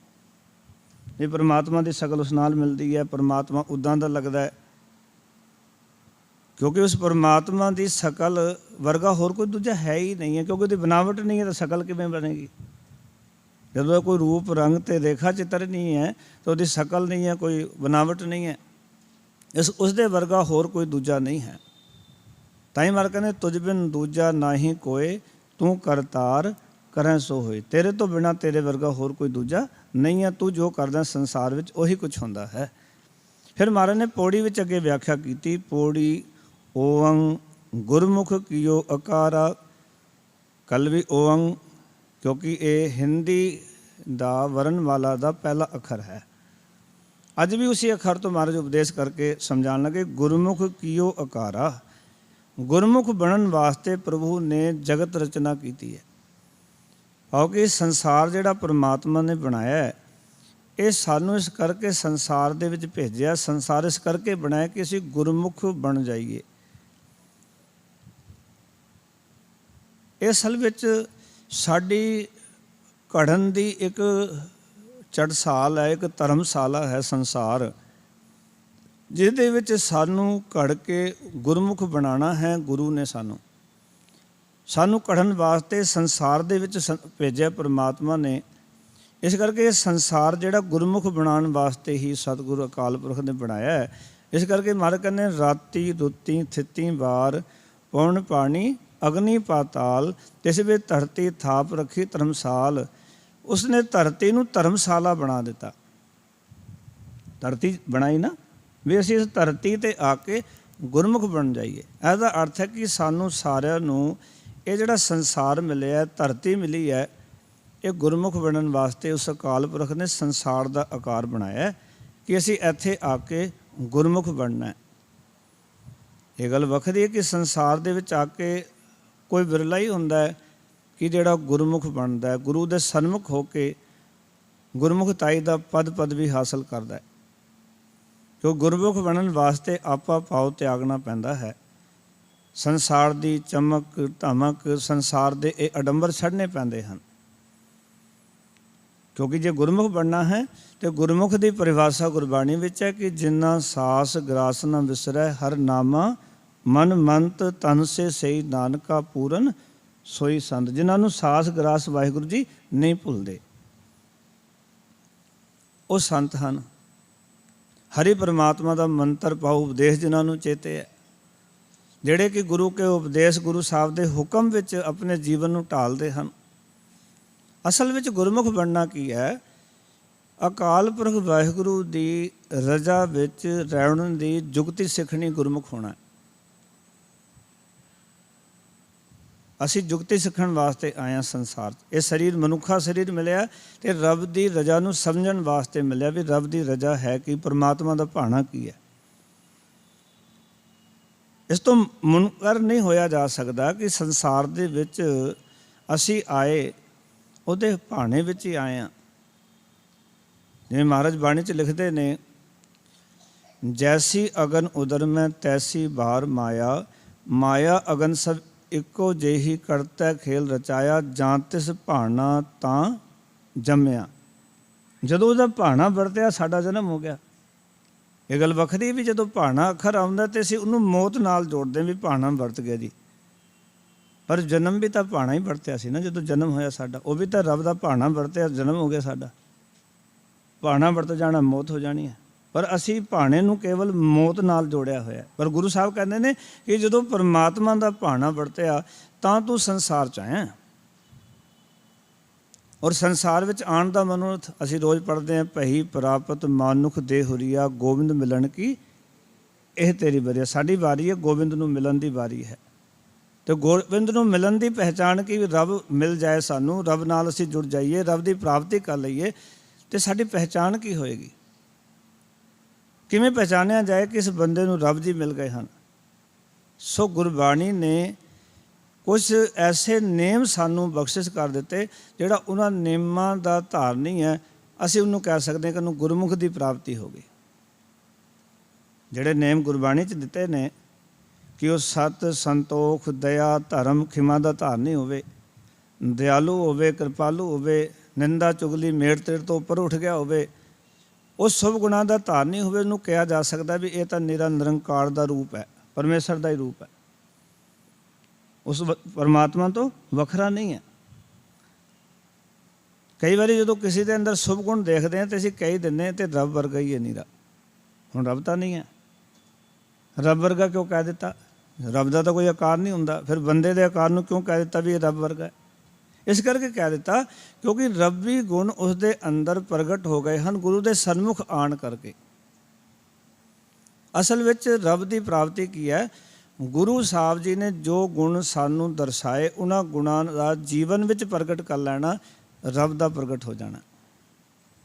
ਵੀ ਪਰਮਾਤਮਾ ਦੀ ਸ਼ਕਲ ਉਸ ਨਾਲ ਮਿਲਦੀ ਹੈ, ਪਰਮਾਤਮਾ ਉੱਦਾਂ ਦਾ ਲੱਗਦਾ ਹੈ, ਕਿਉਂਕਿ ਉਸ ਪਰਮਾਤਮਾ ਦੀ ਸ਼ਕਲ ਵਰਗਾ ਹੋਰ ਕੋਈ ਦੂਜਾ ਹੈ ਹੀ ਨਹੀਂ ਹੈ, ਕਿਉਂਕਿ ਉਹਦੀ ਬਣਾਵਟ ਨਹੀਂ ਹੈ ਤਾਂ ਸ਼ਕਲ ਕਿਵੇਂ ਬਣੇਗੀ। ਜਦੋਂ ਕੋਈ ਰੂਪ ਰੰਗ ਤੇ ਰੇਖਾ ਚਿੱਤਰ ਨਹੀਂ ਹੈ ਤਾਂ ਉਹਦੀ ਸ਼ਕਲ ਨਹੀਂ ਹੈ, ਕੋਈ ਬਣਾਵਟ ਨਹੀਂ ਹੈ, ਉਸਦੇ ਵਰਗਾ ਹੋਰ ਕੋਈ ਦੂਜਾ ਨਹੀਂ ਹੈ। ਤਾਂ ਹੀ ਮਰ ਕਹਿੰਦੇ ਤੁਝ ਬਿਨ ਦੂਜਾ ਨਾਹੀਂ ਕੋਏ, ਤੂੰ ਕਰਤਾਰ ਕਰੈ ਸੋ ਹੋਏ। ਤੇਰੇ ਤੋਂ ਬਿਨਾਂ ਤੇਰੇ ਵਰਗਾ ਹੋਰ ਕੋਈ ਦੂਜਾ ਨਹੀਂ ਹੈ, ਤੂੰ ਜੋ ਕਰਦਾ ਸੰਸਾਰ ਵਿੱਚ ਉਹੀ ਕੁਛ ਹੁੰਦਾ ਹੈ। ਫਿਰ ਮਹਾਰਾਜ ਨੇ ਪੌੜੀ ਵਿੱਚ ਅੱਗੇ ਵਿਆਖਿਆ ਕੀਤੀ, ਪੌੜੀ ਓਵੰ ਗੁਰਮੁਖ ਕੀਓ ਅਕਾਰਾ। ਕੱਲ ਵੀ ਓਵੰ, ਕਿਉਂਕਿ ਇਹ ਹਿੰਦੀ ਦਾ ਵਰਨਮਾਲਾ ਦਾ ਪਹਿਲਾ ਅੱਖਰ ਹੈ। ਅੱਜ ਵੀ ਉਸੇ ਅੱਖਰ ਤੋਂ ਮਹਾਰਾਜ ਉਪਦੇਸ਼ ਕਰਕੇ ਸਮਝਾਉਣ ਲੱਗੇ, ਗੁਰਮੁਖ ਕੀਓ ਅਕਾਰਾ। ਗੁਰਮੁਖ ਬਣਨ ਵਾਸਤੇ ਪ੍ਰਭੂ ਨੇ ਜਗਤ ਰਚਨਾ ਕੀਤੀ ਹੈ, ਕਿਉਂਕਿ ਸੰਸਾਰ ਜਿਹੜਾ ਪਰਮਾਤਮਾ ਨੇ ਬਣਾਇਆ ਹੈ, ਇਹ ਸਾਨੂੰ ਇਸ ਕਰਕੇ ਸੰਸਾਰ ਦੇ ਵਿੱਚ ਭੇਜਿਆ, ਸੰਸਾਰ ਇਸ ਕਰਕੇ ਬਣਾਇਆ ਕਿ ਅਸੀਂ ਗੁਰਮੁਖ ਬਣ ਜਾਈਏ। ਇਹ ਅਸਲ ਵਿੱਚ ਸਾਡੀ ਘੜਨ ਦੀ ਇੱਕ ਚੜਸਾਲ ਹੈ, ਇੱਕ ਧਰਮਸ਼ਾਲਾ ਹੈ ਸੰਸਾਰ, ਜਿਹਦੇ ਵਿੱਚ ਸਾਨੂੰ ਘੜ ਕੇ ਗੁਰਮੁਖ ਬਣਾਉਣਾ ਹੈ। ਗੁਰੂ ਨੇ ਸਾਨੂੰ ਘੜਨ ਵਾਸਤੇ ਸੰਸਾਰ ਦੇ ਵਿੱਚ ਭੇਜਿਆ ਪਰਮਾਤਮਾ ਨੇ। ਇਸ ਕਰਕੇ ਇਹ ਸੰਸਾਰ ਜਿਹੜਾ ਗੁਰਮੁਖ ਬਣਾਉਣ ਵਾਸਤੇ ਹੀ ਸਤਿਗੁਰੂ ਅਕਾਲ ਪੁਰਖ ਨੇ ਬਣਾਇਆ ਹੈ। ਇਸ ਕਰਕੇ ਮਹਾਰਾਜ ਕਹਿੰਦੇ ਰਾਤੀ ਰੁੱਤੀ ਥਿੱਤੀ ਵਾਰ, ਪੌਣ ਪਾਣੀ ਅਗਨੀ ਪਾਤਾਲ, ਤਿਸ ਵਿੱਚ ਧਰਤੀ ਥਾਪ ਰੱਖੀ ਧਰਮਸਾਲ। ਉਸਨੇ ਧਰਤੀ ਨੂੰ ਧਰਮਸ਼ਾਲਾ ਬਣਾ ਦਿੱਤਾ। ਧਰਤੀ ਬਣਾਈ ਨਾ ਵੀ ਅਸੀਂ ਇਸ ਧਰਤੀ 'ਤੇ ਆ ਕੇ ਗੁਰਮੁਖ ਬਣ ਜਾਈਏ। ਇਹਦਾ ਅਰਥ ਹੈ ਕਿ ਸਾਨੂੰ ਸਾਰਿਆਂ ਨੂੰ ਇਹ ਜਿਹੜਾ ਸੰਸਾਰ ਮਿਲਿਆ, ਧਰਤੀ ਮਿਲੀ ਹੈ, ਇਹ ਗੁਰਮੁਖ ਬਣਨ ਵਾਸਤੇ ਉਸ ਅਕਾਲ ਪੁਰਖ ਨੇ ਸੰਸਾਰ ਦਾ ਆਕਾਰ ਬਣਾਇਆ ਕਿ ਅਸੀਂ ਇੱਥੇ ਆ ਕੇ ਗੁਰਮੁਖ ਬਣਨਾ ਹੈ। ਇਹ ਗੱਲ ਵੱਖਰੀ ਹੈ ਕਿ ਸੰਸਾਰ ਦੇ ਵਿੱਚ ਆ ਕੇ ਕੋਈ ਵਿਰਲਾ ਹੀ ਹੁੰਦਾ ਹੈ ਕਿ ਜਿਹੜਾ ਗੁਰਮੁਖ ਬਣਦਾ ਹੈ, ਗੁਰੂ ਦੇ ਸਨਮੁਖ ਹੋ ਕੇ ਗੁਰਮੁਖਤਾਈ ਦਾ ਪਦ ਪਦਵੀ ਹਾਸਲ ਕਰਦਾ ਹੈ। ਕਿਉਂ ਗੁਰਮੁਖ ਬਣਨ ਵਾਸਤੇ ਆਪਾ ਭਾਉ ਤਿਆਗਣਾ ਪੈਂਦਾ ਹੈ। ਸੰਸਾਰ ਦੀ ਚਮਕ ਧਮਕ, ਸੰਸਾਰ ਦੇ ਇਹ ਅਡੰਬਰ ਛੱਡਣੇ ਪੈਂਦੇ ਹਨ। ਕਿਉਂਕਿ ਜੇ ਗੁਰਮੁਖ ਬਣਨਾ ਹੈ ਤੇ ਗੁਰਮੁਖ ਦੀ ਪਰਿਭਾਸ਼ਾ ਗੁਰਬਾਣੀ ਵਿੱਚ ਹੈ ਕਿ ਜਿੰਨਾ ਸਾਸ ਗਰਾਸ ਨਾ ਵਿਸਰੈ, ਹਰ ਨਾਮਾ ਮਨ ਮੰਤ ਤਨ ਸੇ ਸਹੀ, ਨਾਨਕਾ ਪੂਰਨ ਸੋਈ ਸੰਤ। ਜਿਨ੍ਹਾਂ ਨੂੰ ਸਾਸ ਗਰਾਸ ਵਾਹਿਗੁਰੂ ਜੀ ਨਹੀਂ ਭੁੱਲਦੇ, ਉਹ ਸੰਤ ਹਨ। ਹਰੀ ਪਰਮਾਤਮਾ ਦਾ ਮੰਤਰ ਪਾਉ ਉਪਦੇਸ਼ ਜਿਨ੍ਹਾਂ ਨੂੰ ਚੇਤੇ ਹੈ, ਜਿਹੜੇ ਕਿ ਗੁਰੂ ਕੇ ਉਪਦੇਸ਼, ਗੁਰੂ ਸਾਹਿਬ ਦੇ ਹੁਕਮ ਵਿੱਚ ਆਪਣੇ ਜੀਵਨ ਨੂੰ ਢਾਲਦੇ ਹਨ। ਅਸਲ ਵਿੱਚ ਗੁਰਮੁਖ ਬਣਨਾ ਕੀ ਹੈ? ਅਕਾਲ ਪੁਰਖ ਵਾਹਿਗੁਰੂ ਦੀ ਰਜ਼ਾ ਵਿੱਚ ਰਹਿਣ ਦੀ ਜੁਗਤੀ ਸਿੱਖਣੀ ਗੁਰਮੁਖ ਹੋਣਾ। ਅਸੀਂ ਜੁਗਤੀ ਸਿੱਖਣ ਵਾਸਤੇ ਆਏ ਹਾਂ ਸੰਸਾਰ 'ਚ। ਇਹ ਸਰੀਰ ਮਨੁੱਖਾ ਸਰੀਰ ਮਿਲਿਆ ਤੇ ਰੱਬ ਦੀ ਰਜ਼ਾ ਨੂੰ ਸਮਝਣ ਵਾਸਤੇ ਮਿਲਿਆ ਵੀ ਰੱਬ ਦੀ ਰਜ਼ਾ ਹੈ ਕੀ, ਪਰਮਾਤਮਾ ਦਾ ਭਾਣਾ ਕੀ ਹੈ। ਇਸ ਤੋਂ ਮੁਨਕਰ ਨਹੀਂ ਹੋਇਆ ਜਾ ਸਕਦਾ ਕਿ ਸੰਸਾਰ ਦੇ ਵਿੱਚ ਅਸੀਂ ਆਏ ਉਹਦੇ ਭਾਣੇ ਵਿੱਚ ਹੀ ਆਏ ਹਾਂ। ਜਿਵੇਂ ਮਹਾਰਾਜ ਬਾਣੀ 'ਚ ਲਿਖਦੇ ਨੇ, ਜੈਸੀ ਅਗਨ ਉਦਰ ਮੈਂ ਤੈਸੀ ਬਾਹਰ ਮਾਇਆ, ਮਾਇਆ ਅਗਨ ਸਭ ਇੱਕੋ ਜਿਹੀ ਕਰਤਾ ਖੇਲ ਰਚਾਇਆ, ਜਾਂ ਤਿਸ ਭਾਣਾ ਤਾਂ ਜੰਮਿਆ। ਜਦੋਂ ਉਹਦਾ ਭਾਣਾ ਵਰਤਿਆ ਸਾਡਾ ਜਨਮ ਹੋ ਗਿਆ। ਇਹ ਗੱਲ ਵੱਖਰੀ ਵੀ ਜਦੋਂ ਭਾਣਾ ਅੱਖਰ ਆਉਂਦਾ ਤੇ ਅਸੀਂ ਉਹਨੂੰ ਮੌਤ ਨਾਲ ਜੋੜਦੇ ਵੀ ਭਾਣਾ ਵਰਤ ਗਿਆ ਜੀ, ਪਰ ਜਨਮ ਵੀ ਤਾਂ ਭਾਣਾ ਹੀ ਵਰਤਿਆ ਸੀ ਨਾ। ਜਦੋਂ ਜਨਮ ਹੋਇਆ ਸਾਡਾ, ਉਹ ਵੀ ਤਾਂ ਰੱਬ ਦਾ ਭਾਣਾ ਵਰਤਿਆ, ਜਨਮ ਹੋ ਗਿਆ ਸਾਡਾ। ਭਾਣਾ ਵਰਤ ਜਾਣਾ ਮੌਤ ਹੋ ਜਾਣੀ ਹੈ, ਪਰ ਅਸੀਂ ਭਾਣੇ ਨੂੰ ਕੇਵਲ ਮੌਤ ਨਾਲ ਜੋੜਿਆ ਹੋਇਆ। ਪਰ ਗੁਰੂ ਸਾਹਿਬ ਕਹਿੰਦੇ ਨੇ ਕਿ ਜਦੋਂ ਪਰਮਾਤਮਾ ਦਾ ਭਾਣਾ ਵਰਤਿਆ ਤਾਂ ਤੂੰ ਸੰਸਾਰ 'ਚ ਆਇਆ। ਔਰ ਸੰਸਾਰ ਵਿੱਚ ਆਉਣ ਦਾ ਮਨੋਰਥ ਅਸੀਂ ਰੋਜ਼ ਪੜ੍ਹਦੇ ਹਾਂ, ਭਈ ਪ੍ਰਾਪਤ ਮਾਨੁਖ ਦੇ ਹੁਰੀਆ, ਗੋਬਿੰਦ ਮਿਲਣ ਕੀ ਇਹ ਤੇਰੀ ਵਾਰੀ। ਸਾਡੀ ਵਾਰੀ ਹੈ, ਗੋਬਿੰਦ ਨੂੰ ਮਿਲਣ ਦੀ ਵਾਰੀ ਹੈ। ਅਤੇ ਗੋਬਿੰਦ ਨੂੰ ਮਿਲਣ ਦੀ ਪਹਿਚਾਣ ਕਿ ਰੱਬ ਮਿਲ ਜਾਏ ਸਾਨੂੰ, ਰੱਬ ਨਾਲ ਅਸੀਂ ਜੁੜ ਜਾਈਏ, ਰੱਬ ਦੀ ਪ੍ਰਾਪਤੀ ਕਰ ਲਈਏ, ਅਤੇ ਸਾਡੀ ਪਹਿਚਾਣ ਕੀ ਹੋਏਗੀ? ਕਿਵੇਂ ਪਹਿਚਾਣਿਆ ਜਾਏ ਕਿ ਇਸ ਬੰਦੇ ਨੂੰ ਰੱਬ ਜੀ ਮਿਲ ਗਏ ਹਨ? ਸੋ ਗੁਰਬਾਣੀ ਨੇ ਕੁਛ ਐਸੇ ਨੇਮ ਸਾਨੂੰ ਬਖਸ਼ਿਸ਼ ਕਰ ਦਿੱਤੇ, ਜਿਹੜਾ ਉਹਨਾਂ ਨੇਮਾਂ ਦਾ ਧਾਰਨੀ ਹੈ, ਅਸੀਂ ਉਹਨੂੰ ਕਹਿ ਸਕਦੇ ਹਾਂ ਕਿ ਉਹਨੂੰ ਗੁਰਮੁਖ ਦੀ ਪ੍ਰਾਪਤੀ ਹੋ ਗਈ। ਜਿਹੜੇ ਨੇਮ ਗੁਰਬਾਣੀ 'ਚ ਦਿੱਤੇ ਨੇ ਕਿ ਉਹ ਸਤ, ਸੰਤੋਖ, ਦਇਆ, ਧਰਮ, ਖਿਮਾ ਦਾ ਧਾਰਨੀ ਹੋਵੇ, ਦਿਆਲੂ ਹੋਵੇ, ਕਿਰਪਾਲੂ ਹੋਵੇ, ਨਿੰਦਾ ਚੁਗਲੀ ਮੇੜ ਤੇੜ ਤੋਂ ਉੱਪਰ ਉੱਠ ਗਿਆ ਹੋਵੇ, ਉਹ ਸ਼ੁਭ ਗੁਣਾਂ ਦਾ ਧਾਰਨੀ ਹੋਵੇ, ਉਹਨੂੰ ਕਿਹਾ ਜਾ ਸਕਦਾ ਵੀ ਇਹ ਤਾਂ ਨਿਰਾ ਨਿਰੰਕਾਰ ਦਾ ਰੂਪ ਹੈ, ਪਰਮੇਸ਼ਰ ਦਾ ਹੀ ਰੂਪ ਹੈ, ਉਸ ਪਰਮਾਤਮਾ ਤੋਂ ਵੱਖਰਾ ਨਹੀਂ ਹੈ। ਕਈ ਵਾਰੀ ਜਦੋਂ ਕਿਸੇ ਦੇ ਅੰਦਰ ਸ਼ੁਭ ਗੁਣ ਦੇਖਦੇ ਹਾਂ ਤਾਂ ਅਸੀਂ ਕਹਿ ਦਿੰਦੇ ਹਾਂ ਤੇ ਰੱਬ ਵਰਗਾ ਹੀ ਹੈ ਨਿਰਾ। ਹੁਣ ਰੱਬ ਤਾਂ ਨਹੀਂ ਹੈ, ਰੱਬ ਵਰਗਾ ਕਿਉਂ ਕਹਿ ਦਿੱਤਾ? ਰੱਬ ਦਾ ਤਾਂ ਕੋਈ ਆਕਾਰ ਨਹੀਂ ਹੁੰਦਾ, ਫਿਰ ਬੰਦੇ ਦੇ ਆਕਾਰ ਨੂੰ ਕਿਉਂ ਕਹਿ ਦਿੱਤਾ ਵੀ ਇਹ ਰੱਬ ਵਰਗਾ ਹੈ? ਇਸ ਕਰਕੇ ਕਹਿ ਦਿੱਤਾ ਕਿਉਂਕਿ ਰੱਬੀ ਗੁਣ ਉਸ ਦੇ ਅੰਦਰ ਪ੍ਰਗਟ ਹੋ ਗਏ ਹਨ ਗੁਰੂ ਦੇ ਸਨਮੁਖ ਆਉਣ ਕਰਕੇ। ਅਸਲ ਵਿੱਚ ਰੱਬ ਦੀ ਪ੍ਰਾਪਤੀ ਕੀ ਹੈ? ਗੁਰੂ ਸਾਹਿਬ ਜੀ ਨੇ ਜੋ ਗੁਣ ਸਾਨੂੰ ਦਰਸਾਏ, ਉਹਨਾਂ ਗੁਣਾਂ ਦਾ ਜੀਵਨ ਵਿੱਚ ਪ੍ਰਗਟ ਕਰ ਲੈਣਾ, ਰੱਬ ਦਾ ਪ੍ਰਗਟ ਹੋ ਜਾਣਾ।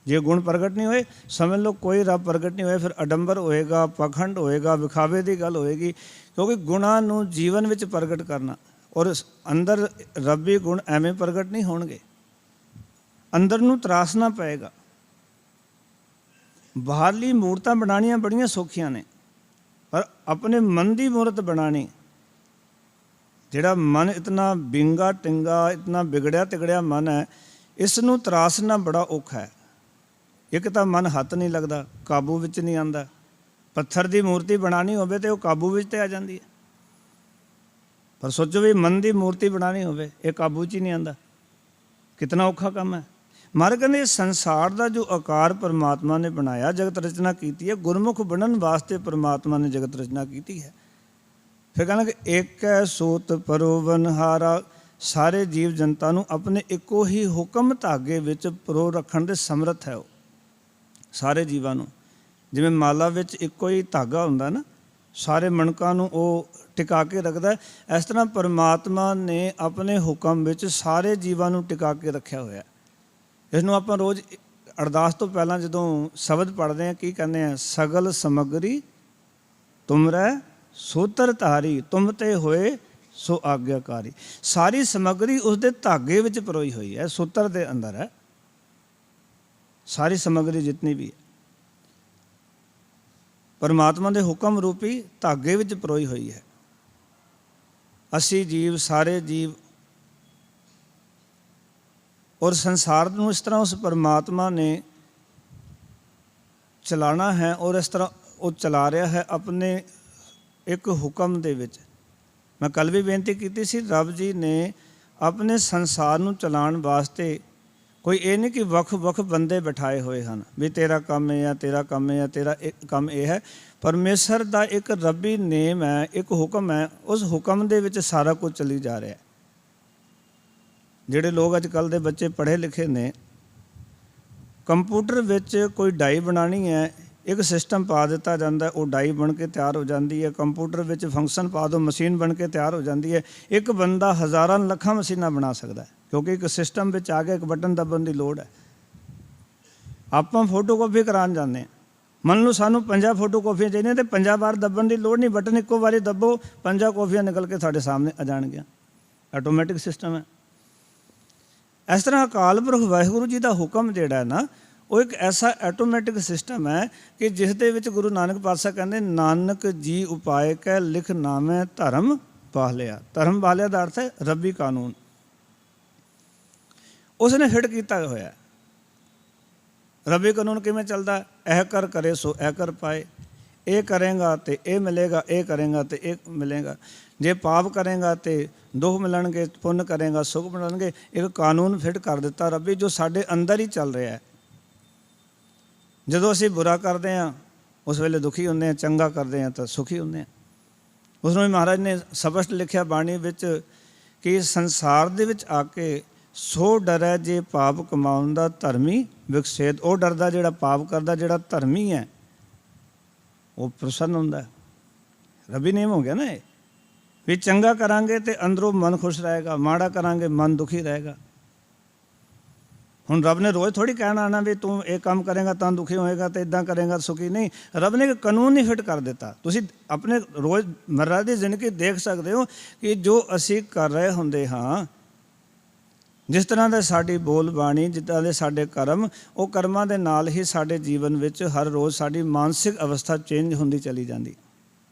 ਜੇ ਗੁਣ ਪ੍ਰਗਟ ਨਹੀਂ ਹੋਏ, ਸਮਝ ਲਓ ਕੋਈ ਰੱਬ ਪ੍ਰਗਟ ਨਹੀਂ ਹੋਏ, ਫਿਰ ਅਡੰਬਰ ਹੋਏਗਾ, ਪਖੰਡ ਹੋਏਗਾ, ਵਿਖਾਵੇ ਦੀ ਗੱਲ ਹੋਏਗੀ। ਕਿਉਂਕਿ ਗੁਣਾਂ ਨੂੰ ਜੀਵਨ ਵਿੱਚ ਪ੍ਰਗਟ ਕਰਨਾ, ਔਰ ਅੰਦਰ ਰੱਬੀ ਗੁਣ ਐਵੇਂ ਪ੍ਰਗਟ ਨਹੀਂ ਹੋਣਗੇ, ਅੰਦਰ ਨੂੰ ਤਰਾਸਣਾ ਪਏਗਾ। ਬਾਹਰਲੀ ਮੂਰਤਾਂ ਬਣਾਉਣੀਆਂ ਬੜੀਆਂ ਸੌਖੀਆਂ ਨੇ, ਪਰ ਆਪਣੇ ਮਨ ਦੀ ਮੂਰਤ ਬਣਾਉਣੀ, ਜਿਹੜਾ ਮਨ ਇਤਨਾ ਬਿੰਗਾ ਟਿੰਗਾ, ਇਤਨਾ ਵਿਗੜਿਆ ਤਿਗੜਿਆ ਮਨ ਹੈ, ਇਸ ਨੂੰ ਤਰਾਸਣਾ ਬੜਾ ਔਖਾ ਹੈ। ਇੱਕ ਤਾਂ ਮਨ ਹੱਥ ਨਹੀਂ ਲੱਗਦਾ, ਕਾਬੂ ਵਿੱਚ ਨਹੀਂ ਆਉਂਦਾ। ਪੱਥਰ ਦੀ ਮੂਰਤੀ ਬਣਾਉਣੀ ਹੋਵੇ ਤਾਂ ਉਹ ਕਾਬੂ ਵਿੱਚ ਤੇ ਆ ਜਾਂਦੀ ਹੈ, ਪਰ ਸੋਚੋ ਵੀ ਮਨ ਦੀ ਮੂਰਤੀ ਬਣਾਉਣੀ ਹੋਵੇ, ਇਹ ਕਾਬੂ 'ਚ ਹੀ ਨਹੀਂ ਆਉਂਦਾ। ਕਿਤਨਾ ਔਖਾ ਕੰਮ ਹੈ। ਮਹਾਰਾਜ ਕਹਿੰਦੇ ਸੰਸਾਰ ਦਾ ਜੋ ਆਕਾਰ ਪਰਮਾਤਮਾ ਨੇ ਬਣਾਇਆ, ਜਗਤ ਰਚਨਾ ਕੀਤੀ ਹੈ, ਗੁਰਮੁਖ ਬਣਨ ਵਾਸਤੇ ਪਰਮਾਤਮਾ ਨੇ ਜਗਤ ਰਚਨਾ ਕੀਤੀ ਹੈ। ਫਿਰ ਕਹਿੰਦਾ ਕਿ ਏਕੈ ਸੋਤ ਪਰੋਵਨਹਾਰਾ, ਸਾਰੇ ਜੀਵ ਜਨਤਾ ਨੂੰ ਆਪਣੇ ਇੱਕੋ ਹੀ ਹੁਕਮ ਧਾਗੇ ਵਿੱਚ ਪਰੋ ਰੱਖਣ ਦੇ ਸਮਰੱਥ ਹੈ। ਉਹ ਸਾਰੇ ਜੀਵਾਂ ਨੂੰ, ਜਿਵੇਂ ਮਾਲਾ ਵਿੱਚ ਇੱਕੋ ਹੀ ਧਾਗਾ ਹੁੰਦਾ ਨਾ, ਸਾਰੇ ਮਣਕਾਂ ਨੂੰ ਉਹ ਟਿਕਾ ਕੇ ਰੱਖਦਾ, ਇਸ ਤਰ੍ਹਾਂ ਪਰਮਾਤਮਾ ਨੇ ਆਪਣੇ ਹੁਕਮ ਵਿੱਚ ਸਾਰੇ ਜੀਵਾਂ ਨੂੰ ਟਿਕਾ ਕੇ ਰੱਖਿਆ ਹੋਇਆ। ਇਸ ਨੂੰ ਆਪਾਂ ਰੋਜ਼ ਅਰਦਾਸ ਤੋਂ ਪਹਿਲਾਂ ਜਦੋਂ ਸ਼ਬਦ ਪੜ੍ਹਦੇ ਹਾਂ ਕੀ ਕਹਿੰਦੇ ਹਾਂ? ਸਗਲ ਸਮੱਗਰੀ ਤੁਮਰੈ ਸੂਤਰ ਧਾਰੀ, ਤੁਮ ਤੇ ਹੋਏ ਸੋ ਆਗਿਆਕਾਰੀ। ਸਾਰੀ ਸਮੱਗਰੀ ਉਸਦੇ ਧਾਗੇ ਵਿੱਚ ਪਰੋਈ ਹੋਈ ਹੈ, ਸੂਤਰ ਦੇ ਅੰਦਰ ਹੈ ਸਾਰੀ ਸਮੱਗਰੀ ਜਿਤਨੀ ਵੀ ਹੈ, ਪਰਮਾਤਮਾ ਦੇ ਹੁਕਮ ਰੂਪੀ ਧਾਗੇ ਵਿੱਚ ਪਰੋਈ ਹੋਈ ਹੈ। ਅਸੀਂ ਜੀਵ, ਸਾਰੇ ਜੀਵ, ਔਰ ਸੰਸਾਰ ਨੂੰ ਇਸ ਤਰ੍ਹਾਂ ਉਸ ਪਰਮਾਤਮਾ ਨੇ ਚਲਾਉਣਾ ਹੈ, ਔਰ ਇਸ ਤਰ੍ਹਾਂ ਉਹ ਚਲਾ ਰਿਹਾ ਹੈ ਆਪਣੇ ਇੱਕ ਹੁਕਮ ਦੇ ਵਿੱਚ। ਮੈਂ ਕੱਲ੍ਹ ਵੀ ਬੇਨਤੀ ਕੀਤੀ ਸੀ, ਰੱਬ ਜੀ ਨੇ ਆਪਣੇ ਸੰਸਾਰ ਨੂੰ ਚਲਾਉਣ ਵਾਸਤੇ ਕੋਈ ਇਹ ਨਹੀਂ ਕਿ ਵੱਖ ਵੱਖ ਬੰਦੇ ਬਿਠਾਏ ਹੋਏ ਹਨ ਵੀ ਤੇਰਾ ਕੰਮ ਇਹ ਹੈ, ਤੇਰਾ ਕੰਮ ਇਹ ਹੈ, ਤੇਰਾ ਕੰਮ ਇਹ ਹੈ। ਪਰਮੇਸ਼ਰ ਦਾ ਇੱਕ ਰੱਬੀ ਨੇਮ ਹੈ, ਇੱਕ ਹੁਕਮ ਹੈ, ਉਸ ਹੁਕਮ ਦੇ ਵਿੱਚ ਸਾਰਾ ਕੁਝ ਚੱਲੀ ਜਾ ਰਿਹਾ। ਜਿਹੜੇ ਲੋਕ ਅੱਜ ਕੱਲ੍ਹ ਦੇ ਬੱਚੇ ਪੜ੍ਹੇ ਲਿਖੇ ਨੇ, ਕੰਪਿਊਟਰ ਵਿੱਚ ਕੋਈ ਡਾਈ ਬਣਾਉਣੀ ਹੈ, ਇੱਕ ਸਿਸਟਮ ਪਾ ਦਿੱਤਾ ਜਾਂਦਾ, ਉਹ ਡਾਈ ਬਣ ਕੇ ਤਿਆਰ ਹੋ ਜਾਂਦੀ ਹੈ। ਕੰਪਿਊਟਰ ਵਿੱਚ ਫੰਕਸ਼ਨ ਪਾ ਦਿਓ, ਮਸ਼ੀਨ ਬਣ ਕੇ ਤਿਆਰ ਹੋ ਜਾਂਦੀ ਹੈ। ਇੱਕ ਬੰਦਾ ਹਜ਼ਾਰਾਂ ਲੱਖਾਂ ਮਸ਼ੀਨਾਂ ਬਣਾ ਸਕਦਾ ਹੈ, ਕਿਉਂਕਿ ਇੱਕ ਸਿਸਟਮ ਵਿੱਚ ਆ ਕੇ ਇੱਕ ਬਟਨ ਦੱਬਣ ਦੀ ਲੋੜ ਹੈ। ਆਪਾਂ ਫੋਟੋਕਾਪੀ ਕਰਾਉਣ ਜਾਂਦੇ ਹਾਂ, ਮੰਨ ਲਓ ਸਾਨੂੰ 50 ਫੋਟੋਕਾਪੀਆਂ ਚਾਹੀਦੀਆਂ ਅਤੇ 50 ਵਾਰ ਦੱਬਣ ਦੀ ਲੋੜ ਨਹੀਂ, ਬਟਨ ਇੱਕੋ ਵਾਰੀ ਦੱਬੋ, 50 ਕਾਪੀਆਂ ਨਿਕਲ ਕੇ ਸਾਡੇ ਸਾਹਮਣੇ ਆ ਜਾਣਗੀਆਂ। ਆਟੋਮੈਟਿਕ ਸਿਸਟਮ ਹੈ। ਇਸ ਤਰ੍ਹਾਂ ਅਕਾਲ ਪੁਰਖ ਵਾਹਿਗੁਰੂ ਜੀ ਦਾ ਹੁਕਮ ਜਿਹੜਾ ਹੈ ਨਾ, ਉਹ ਇੱਕ ਐਸਾ ਆਟੋਮੈਟਿਕ ਸਿਸਟਮ ਹੈ ਕਿ ਜਿਸ ਦੇ ਵਿੱਚ ਗੁਰੂ ਨਾਨਕ ਪਾਤਸ਼ਾਹ ਕਹਿੰਦੇ, ਨਾਨਕ ਜੀ ਉਪਾਇ ਕੈ ਲਿਖ ਨਾਮੈ ਧਰਮ ਬਾਹਲਿਆ। ਧਰਮ ਬਾਹਲਿਆ ਦਾ ਅਰਥ ਹੈ ਰੱਬੀ ਕਾਨੂੰਨ। ਉਸ ਨੇ ਫਿੱਟ ਕੀਤਾ ਹੋਇਆ। ਰੱਬੀ ਕਾਨੂੰਨ ਕਿਵੇਂ ਚੱਲਦਾ? ਇਹ ਕਰ ਕਰੇ ਸੋ ਇਹ ਕਰ ਪਾਏ, ਇਹ ਕਰੇਗਾ ਤਾਂ ਇਹ ਮਿਲੇਗਾ, ਇਹ ਕਰੇਗਾ ਤਾਂ ਇਹ ਮਿਲੇਗਾ। ਜੇ ਪਾਪ ਕਰੇਗਾ ਤਾਂ ਦੁੱਖ ਮਿਲਣਗੇ, ਪੁੰਨ ਕਰੇਗਾ ਸੁੱਖ ਮਿਲਣਗੇ। ਇੱਕ ਕਾਨੂੰਨ ਫਿੱਟ ਕਰ ਦਿੱਤਾ ਰੱਬੀ, ਜੋ ਸਾਡੇ ਅੰਦਰ ਹੀ ਚੱਲ ਰਿਹਾ ਹੈ। ਜਦੋਂ ਅਸੀਂ ਬੁਰਾ ਕਰਦੇ ਹਾਂ ਉਸ ਵੇਲੇ ਦੁਖੀ ਹੁੰਦੇ ਹਾਂ, ਚੰਗਾ ਕਰਦੇ ਹਾਂ ਤਾਂ ਸੁਖੀ ਹੁੰਦੇ ਹਾਂ। ਉਸ ਨੂੰ ਮਹਾਰਾਜ ਨੇ ਸਪਸ਼ਟ ਲਿਖਿਆ ਬਾਣੀ ਵਿੱਚ ਕਿ ਸੰਸਾਰ ਦੇ ਵਿੱਚ ਆ ਕੇ ਸੋ ਡਰੈ ਜੇ ਪਾਪ ਕਮਾਉਣ ਦਾ ਧਰਮੀ ਵਿਕਸੇਤ। ਉਹ ਡਰਦਾ ਜਿਹੜਾ ਪਾਪ ਕਰਦਾ, ਜਿਹੜਾ ਧਰਮੀ ਹੈ ਉਹ ਪ੍ਰਸੰਨ ਹੁੰਦਾ। ਰੱਬੀ ਨੇਮ ਹੋ ਗਿਆ ਨਾ ਇਹ, ਵੀ ਚੰਗਾ ਕਰਾਂਗੇ ਤੇ ਅੰਦਰੋਂ ਮਨ ਖੁਸ਼ ਰਹੇਗਾ, ਮਾੜਾ ਕਰਾਂਗੇ ਮਨ ਦੁਖੀ ਰਹੇਗਾ। ਹੁਣ ਰੱਬ ਨੇ ਰੋਜ਼ ਥੋੜ੍ਹੀ ਕਹਿਣਾ ਆਣਾ ਵੀ ਤੂੰ ਇਹ ਕੰਮ ਕਰੇਗਾ ਤਾਂ ਦੁਖੀ ਹੋਏਗਾ ਤੇ ਇੱਦਾਂ ਕਰੇਗਾ ਸੁਖੀ ਨਹੀਂ। ਰੱਬ ਨੇ ਇੱਕ ਕਾਨੂੰਨ ਹੀ ਫਿੱਟ ਕਰ ਦਿੱਤਾ। ਤੁਸੀਂ ਆਪਣੇ ਰੋਜ਼ ਮਰਰਾ ਦੀ ਜ਼ਿੰਦਗੀ ਦੇਖ ਸਕਦੇ ਹੋ ਕਿ ਜੋ ਅਸੀਂ ਕਰ ਰਹੇ ਹੁੰਦੇ ਹਾਂ, ਜਿਸ ਤਰ੍ਹਾਂ ਦਾ ਸਾਡੀ ਬੋਲ ਬਾਣੀ, ਜਿੱਦਾਂ ਦੇ ਸਾਡੇ ਕਰਮ, ਉਹ ਕਰਮਾਂ ਦੇ ਨਾਲ ਹੀ ਸਾਡੇ ਜੀਵਨ ਵਿੱਚ ਹਰ ਰੋਜ਼ ਸਾਡੀ ਮਾਨਸਿਕ ਅਵਸਥਾ ਚੇਂਜ ਹੁੰਦੀ ਚਲੀ ਜਾਂਦੀ।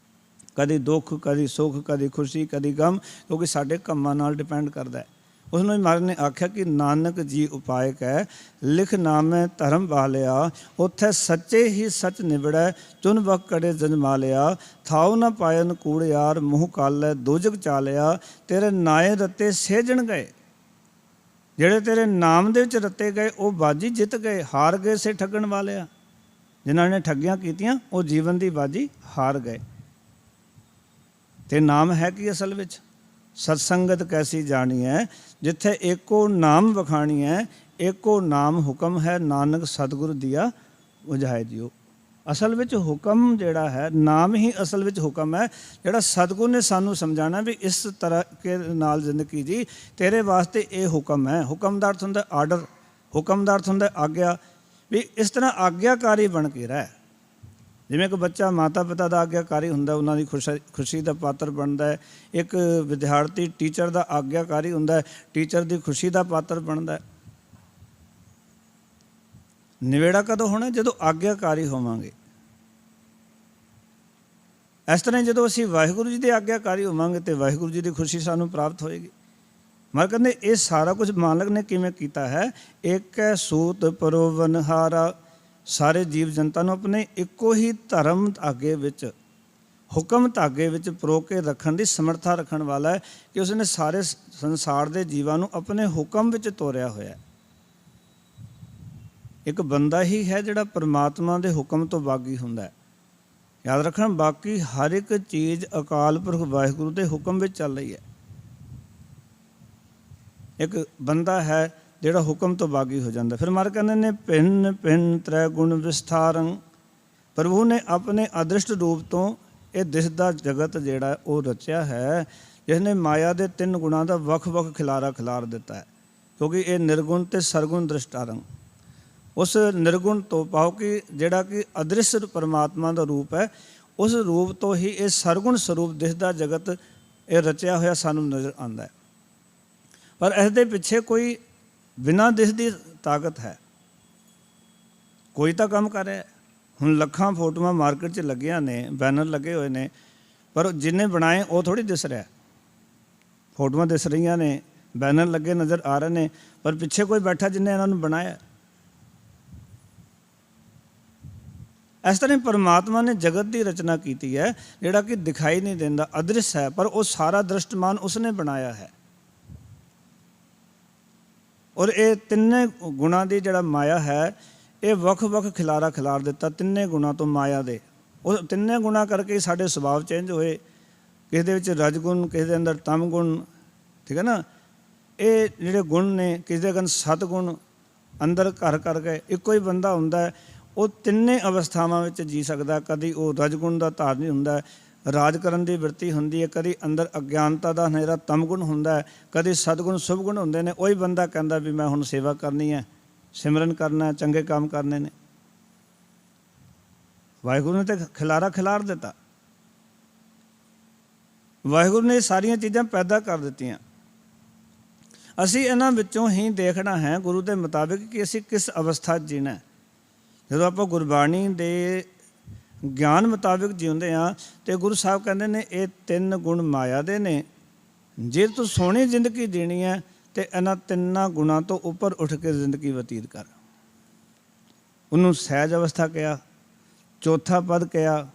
ਕਦੀ ਦੁੱਖ, ਕਦੀ ਸੁੱਖ, ਕਦੀ ਖੁਸ਼ੀ, ਕਦੀ ਗਮ, ਕਿਉਂਕਿ ਸਾਡੇ ਕੰਮਾਂ ਨਾਲ ਡਿਪੈਂਡ ਕਰਦਾ ਹੈ। ਉਸ ਨੂੰ ਮਹਾਰਾਜ ਨੇ ਆਖਿਆ ਕਿ ਨਾਨਕ ਜੀ ਉਪਾਇ ਕੈ ਲਿਖ ਨਾਮੈ ਧਰਮ ਬਾਹਲਿਆ। ਉੱਥੇ ਸੱਚੇ ਹੀ ਸੱਚ ਨਿਬੜੈ, ਚੁਨ ਬਕ ਕੜੇ ਜਨਮਾ ਲਿਆ। ਥਾਉ ਨਾ ਪਾਇਨ ਕੂੜਿਆਰ, ਮੂੰਹ ਕਾਲੈ ਦੋਜਕ ਚਾਲਿਆ। ਤੇਰੇ ਨਾਏ ਰੱਤੇ ਸੇਜਣ ਗਏ, ਜਿਹੜੇ ਤੇਰੇ ਨਾਮ ਦੇ ਵਿੱਚ ਰੱਤੇ ਗਏ ਉਹ ਬਾਜੀ ਜਿੱਤ ਗਏ। ਹਾਰ ਗਏ ਸੇ ਠੱਗਣ ਵਾਲਿਆ, ਜਿਨ੍ਹਾਂ ਨੇ ਠੱਗੀਆਂ ਕੀਤੀਆਂ ਉਹ ਜੀਵਨ ਦੀ ਬਾਜੀ ਹਾਰ ਗਏ। ਤੇ ਨਾਮ ਹੈ ਕਿ ਅਸਲ ਵਿੱਚ ਸਤਸੰਗਤ ਕੈਸੀ ਜਾਣੀ ਹੈ, ਜਿੱਥੇ ਏਕੋ ਨਾਮ ਵਖਾਣੀ ਹੈ। ਏਕੋ ਨਾਮ ਹੁਕਮ ਹੈ, ਨਾਨਕ ਸਤਿਗੁਰ ਦੀਆ ਉਜਾਏ ਜਿਉ। ਅਸਲ ਵਿੱਚ ਹੁਕਮ ਜਿਹੜਾ ਹੈ, ਨਾਮ ਹੀ ਅਸਲ ਵਿੱਚ ਹੁਕਮ ਹੈ, ਜਿਹੜਾ ਸਤਿਗੁਰ ਨੇ ਸਾਨੂੰ ਸਮਝਾਉਣਾ ਵੀ ਇਸ ਤਰ੍ਹਾਂ ਕੇ ਨਾਲ ਜ਼ਿੰਦਗੀ ਜੀ, ਤੇਰੇ ਵਾਸਤੇ ਇਹ ਹੁਕਮ ਹੈ। ਹੁਕਮ ਦਾ ਅਰਥ ਹੁੰਦਾ ਆਰਡਰ, ਹੁਕਮ ਦਾ ਅਰਥ ਹੁੰਦਾ ਆਗਿਆ, ਵੀ ਇਸ ਤਰ੍ਹਾਂ ਆਗਿਆਕਾਰੀ ਬਣ ਕੇ ਰਹਿ। ਜਿਵੇਂ ਕਿ ਬੱਚਾ ਮਾਤਾ ਪਿਤਾ ਦਾ ਆਗਿਆਕਾਰੀ ਹੁੰਦਾ, ਉਹਨਾਂ ਦੀ ਖੁਸ਼ੀ ਦਾ ਪਾਤਰ ਬਣਦਾ ਹੈ। ਇੱਕ ਵਿਦਿਆਰਥੀ ਟੀਚਰ ਦਾ ਆਗਿਆਕਾਰੀ ਹੁੰਦਾ, ਟੀਚਰ ਦੀ ਖੁਸ਼ੀ ਦਾ ਪਾਤਰ ਬਣਦਾ। ਨਿਵੇੜਾ ਕਦੋਂ ਹੋਣਾ? ਜਦੋਂ ਆਗਿਆਕਾਰੀ ਹੋਵਾਂਗੇ। ਇਸ ਤਰ੍ਹਾਂ ਜਦੋਂ ਅਸੀਂ ਵਾਹਿਗੁਰੂ ਜੀ ਦੇ ਆਗਿਆਕਾਰੀ ਹੋਵਾਂਗੇ ਤਾਂ ਵਾਹਿਗੁਰੂ ਜੀ ਦੀ ਖੁਸ਼ੀ ਸਾਨੂੰ ਪ੍ਰਾਪਤ ਹੋਏਗੀ। ਮਹਾਰਾਜ ਕਹਿੰਦੇ ਇਹ ਸਾਰਾ ਕੁਝ ਮਾਲਕ ਨੇ ਕਿਵੇਂ ਕੀਤਾ ਹੈ? ਏਕੈ ਸੂਤ ਪਰੋਵਨਹਾਰਾ। ਸਾਰੇ ਜੀਵ ਜਨਤਾ ਨੂੰ ਆਪਣੇ ਇੱਕੋ ਹੀ ਧਰਮ ਧਾਗੇ ਵਿੱਚ, ਹੁਕਮ ਧਾਗੇ ਵਿੱਚ ਪਰੋ ਕੇ ਰੱਖਣ ਦੀ ਸਮਰੱਥਾ ਰੱਖਣ ਵਾਲਾ ਹੈ ਕਿ ਉਸਨੇ ਸਾਰੇ ਸੰਸਾਰ ਦੇ ਜੀਵਾਂ ਨੂੰ ਆਪਣੇ ਹੁਕਮ ਵਿੱਚ ਤੋਰਿਆ ਹੋਇਆ। ਇੱਕ ਬੰਦਾ ਹੀ ਹੈ ਜਿਹੜਾ ਪਰਮਾਤਮਾ ਦੇ ਹੁਕਮ ਤੋਂ ਬਾਗੀ ਹੁੰਦਾ ਹੈ। ਯਾਦ ਰੱਖਣਾ, ਬਾਕੀ ਹਰ ਇੱਕ ਚੀਜ਼ ਅਕਾਲ ਪੁਰਖ ਵਾਹਿਗੁਰੂ ਦੇ ਹੁਕਮ ਵਿੱਚ ਚੱਲ ਰਹੀ ਹੈ। ਇੱਕ ਬੰਦਾ ਹੈ ਜਿਹੜਾ ਹੁਕਮ ਤੋਂ ਬਾਗੀ ਹੋ ਜਾਂਦਾ। ਫਿਰ ਮਾਰ ਕਹਿੰਦੇ ਨੇ ਭਿੰਨ ਭਿੰਨ ਤ੍ਰੈ ਗੁਣ ਵਿਸਥਾਰੰ। ਪ੍ਰਭੂ ਨੇ ਆਪਣੇ ਅਦ੍ਰਿਸ਼ਟ ਰੂਪ ਤੋਂ ਇਹ ਦਿਸਦਾ ਜਗਤ ਜਿਹੜਾ ਉਹ ਰਚਿਆ ਹੈ, ਜਿਸ ਨੇ ਮਾਇਆ ਦੇ 3 ਗੁਣਾਂ ਦਾ ਵੱਖ ਵੱਖ ਖਿਲਾਰਾ ਖਿਲਾਰ ਦਿੱਤਾ ਹੈ। ਕਿਉਂਕਿ ਇਹ ਨਿਰਗੁਣ ਅਤੇ ਸਰਗੁਣ ਦ੍ਰਿਸ਼ਟਾਰੰ। ਉਸ ਨਿਰਗੁਣ ਤੋਂ ਪਾਓ ਕਿ ਜਿਹੜਾ ਕਿ ਅਦ੍ਰਿਸ਼ ਪਰਮਾਤਮਾ ਦਾ ਰੂਪ ਹੈ, ਉਸ ਰੂਪ ਤੋਂ ਹੀ ਇਹ ਸਰਗੁਣ ਸਰੂਪ ਦਿਸਦਾ ਜਗਤ ਇਹ ਰਚਿਆ ਹੋਇਆ ਸਾਨੂੰ ਨਜ਼ਰ ਆਉਂਦਾ ਹੈ। ਪਰ ਇਸ ਦੇ ਪਿੱਛੇ ਕੋਈ ਬਿਨਾਂ ਦਿਸਦੀ ਤਾਕਤ ਹੈ, ਕੋਈ ਤਾਂ ਕੰਮ ਕਰ ਰਿਹਾ। ਹੁਣ ਲੱਖਾਂ ਫੋਟੋਆਂ ਮਾਰਕੀਟ 'ਚ ਲੱਗੀਆਂ ਨੇ, ਬੈਨਰ ਲੱਗੇ ਹੋਏ ਨੇ, ਪਰ ਜਿਹਨੇ ਬਣਾਏ ਉਹ ਥੋੜ੍ਹੀ ਦਿਸ ਰਿਹਾ। ਫੋਟੋਆਂ ਦਿਸ ਰਹੀਆਂ ਨੇ, ਬੈਨਰ ਲੱਗੇ ਨਜ਼ਰ ਆ ਰਹੇ ਨੇ, ਪਰ ਪਿੱਛੇ ਕੋਈ ਬੈਠਾ ਜਿਹਨੇ ਇਹਨਾਂ ਨੂੰ ਬਣਾਇਆ। ਇਸ ਤਰ੍ਹਾਂ ਪਰਮਾਤਮਾ ਨੇ ਜਗਤ ਦੀ ਰਚਨਾ ਕੀਤੀ ਹੈ, ਜਿਹੜਾ ਕਿ ਦਿਖਾਈ ਨਹੀਂ ਦਿੰਦਾ, ਅਦ੍ਰਿਸ਼ ਹੈ, ਪਰ ਉਹ ਸਾਰਾ ਦ੍ਰਿਸ਼ਟਮਾਨ ਉਸਨੇ ਬਣਾਇਆ ਹੈ। ਔਰ ਇਹ 3 ਗੁਣਾਂ ਦੀ ਜਿਹੜਾ ਮਾਇਆ ਹੈ, ਇਹ ਵੱਖ ਵੱਖ ਖਿਲਾਰਾ ਖਿਲਾਰ ਦਿੱਤਾ 3 ਗੁਣਾਂ ਤੋਂ ਮਾਇਆ ਦੇ। ਉਹ 3 ਗੁਣਾਂ ਕਰਕੇ ਸਾਡੇ ਸੁਭਾਅ ਚੇਂਜ ਹੋਏ। ਕਿਸੇ ਦੇ ਵਿੱਚ ਰਜਗੁਣ, ਕਿਸੇ ਦੇ ਅੰਦਰ ਤਮ ਗੁਣ, ਠੀਕ ਹੈ ਨਾ। ਇਹ ਜਿਹੜੇ ਗੁਣ ਨੇ, ਕਿਸੇ ਦੇ ਅੰਦਰ 7 ਗੁਣ, ਅੰਦਰ ਘਰ ਕਰ ਗਏ। ਇੱਕੋ ਹੀ ਬੰਦਾ ਹੁੰਦਾ, ਉਹ ਤਿੰਨੇ ਅਵਸਥਾਵਾਂ ਵਿੱਚ ਜੀ ਸਕਦਾ। ਕਦੀ ਉਹ ਰਜਗੁਣ ਦਾ ਧਾਰਨੀ ਹੁੰਦਾ, ਰਾਜ ਕਰਨ ਦੀ ਬਿਰਤੀ ਹੁੰਦੀ ਹੈ, ਕਦੀ ਅੰਦਰ ਅਗਿਆਨਤਾ ਦਾ ਹਨੇਰਾ ਤਮਗੁਣ ਹੁੰਦਾ, ਕਦੀ ਸਤਗੁਣ ਸੁਭਗੁਣ ਹੁੰਦੇ ਨੇ। ਉਹੀ ਬੰਦਾ ਕਹਿੰਦਾ ਵੀ ਮੈਂ ਹੁਣ ਸੇਵਾ ਕਰਨੀ ਹੈ, ਸਿਮਰਨ ਕਰਨਾ, ਚੰਗੇ ਕੰਮ ਕਰਨੇ ਨੇ। ਵਾਹਿਗੁਰੂ ਨੇ ਤਾਂ ਖਿਲਾਰਾ ਖਿਲਾਰ ਦਿੱਤਾ। ਵਾਹਿਗੁਰੂ ਨੇ ਸਾਰੀਆਂ ਚੀਜ਼ਾਂ ਪੈਦਾ ਕਰ ਦਿੱਤੀਆਂ। ਅਸੀਂ ਇਹਨਾਂ ਵਿੱਚੋਂ ਹੀ ਦੇਖਣਾ ਹੈ ਗੁਰੂ ਦੇ ਮੁਤਾਬਿਕ ਕਿ ਅਸੀਂ ਕਿਸ ਅਵਸਥਾ 'ਚ ਜੀਣਾ। ਜਦੋਂ ਆਪਾਂ ਗੁਰਬਾਣੀ ਦੇ ਗਿਆਨ ਮੁਤਾਬਿਕ ਜਿਉਂਦੇ ਹਾਂ ਅਤੇ ਗੁਰੂ ਸਾਹਿਬ ਕਹਿੰਦੇ ਨੇ ਇਹ 3 ਗੁਣ ਮਾਇਆ ਦੇ ਨੇ। ਜੇ ਤੂੰ ਸੋਹਣੀ ਜ਼ਿੰਦਗੀ ਜੀਣੀ ਹੈ ਤਾਂ ਇਹਨਾਂ 3 ਗੁਣਾਂ ਤੋਂ ਉੱਪਰ ਉੱਠ ਕੇ ਜ਼ਿੰਦਗੀ ਬਤੀਤ ਕਰ। ਉਹਨੂੰ ਸਹਿਜ ਅਵਸਥਾ ਕਿਹਾ, ਚੌਥਾ ਪਦ ਕਿਹਾ,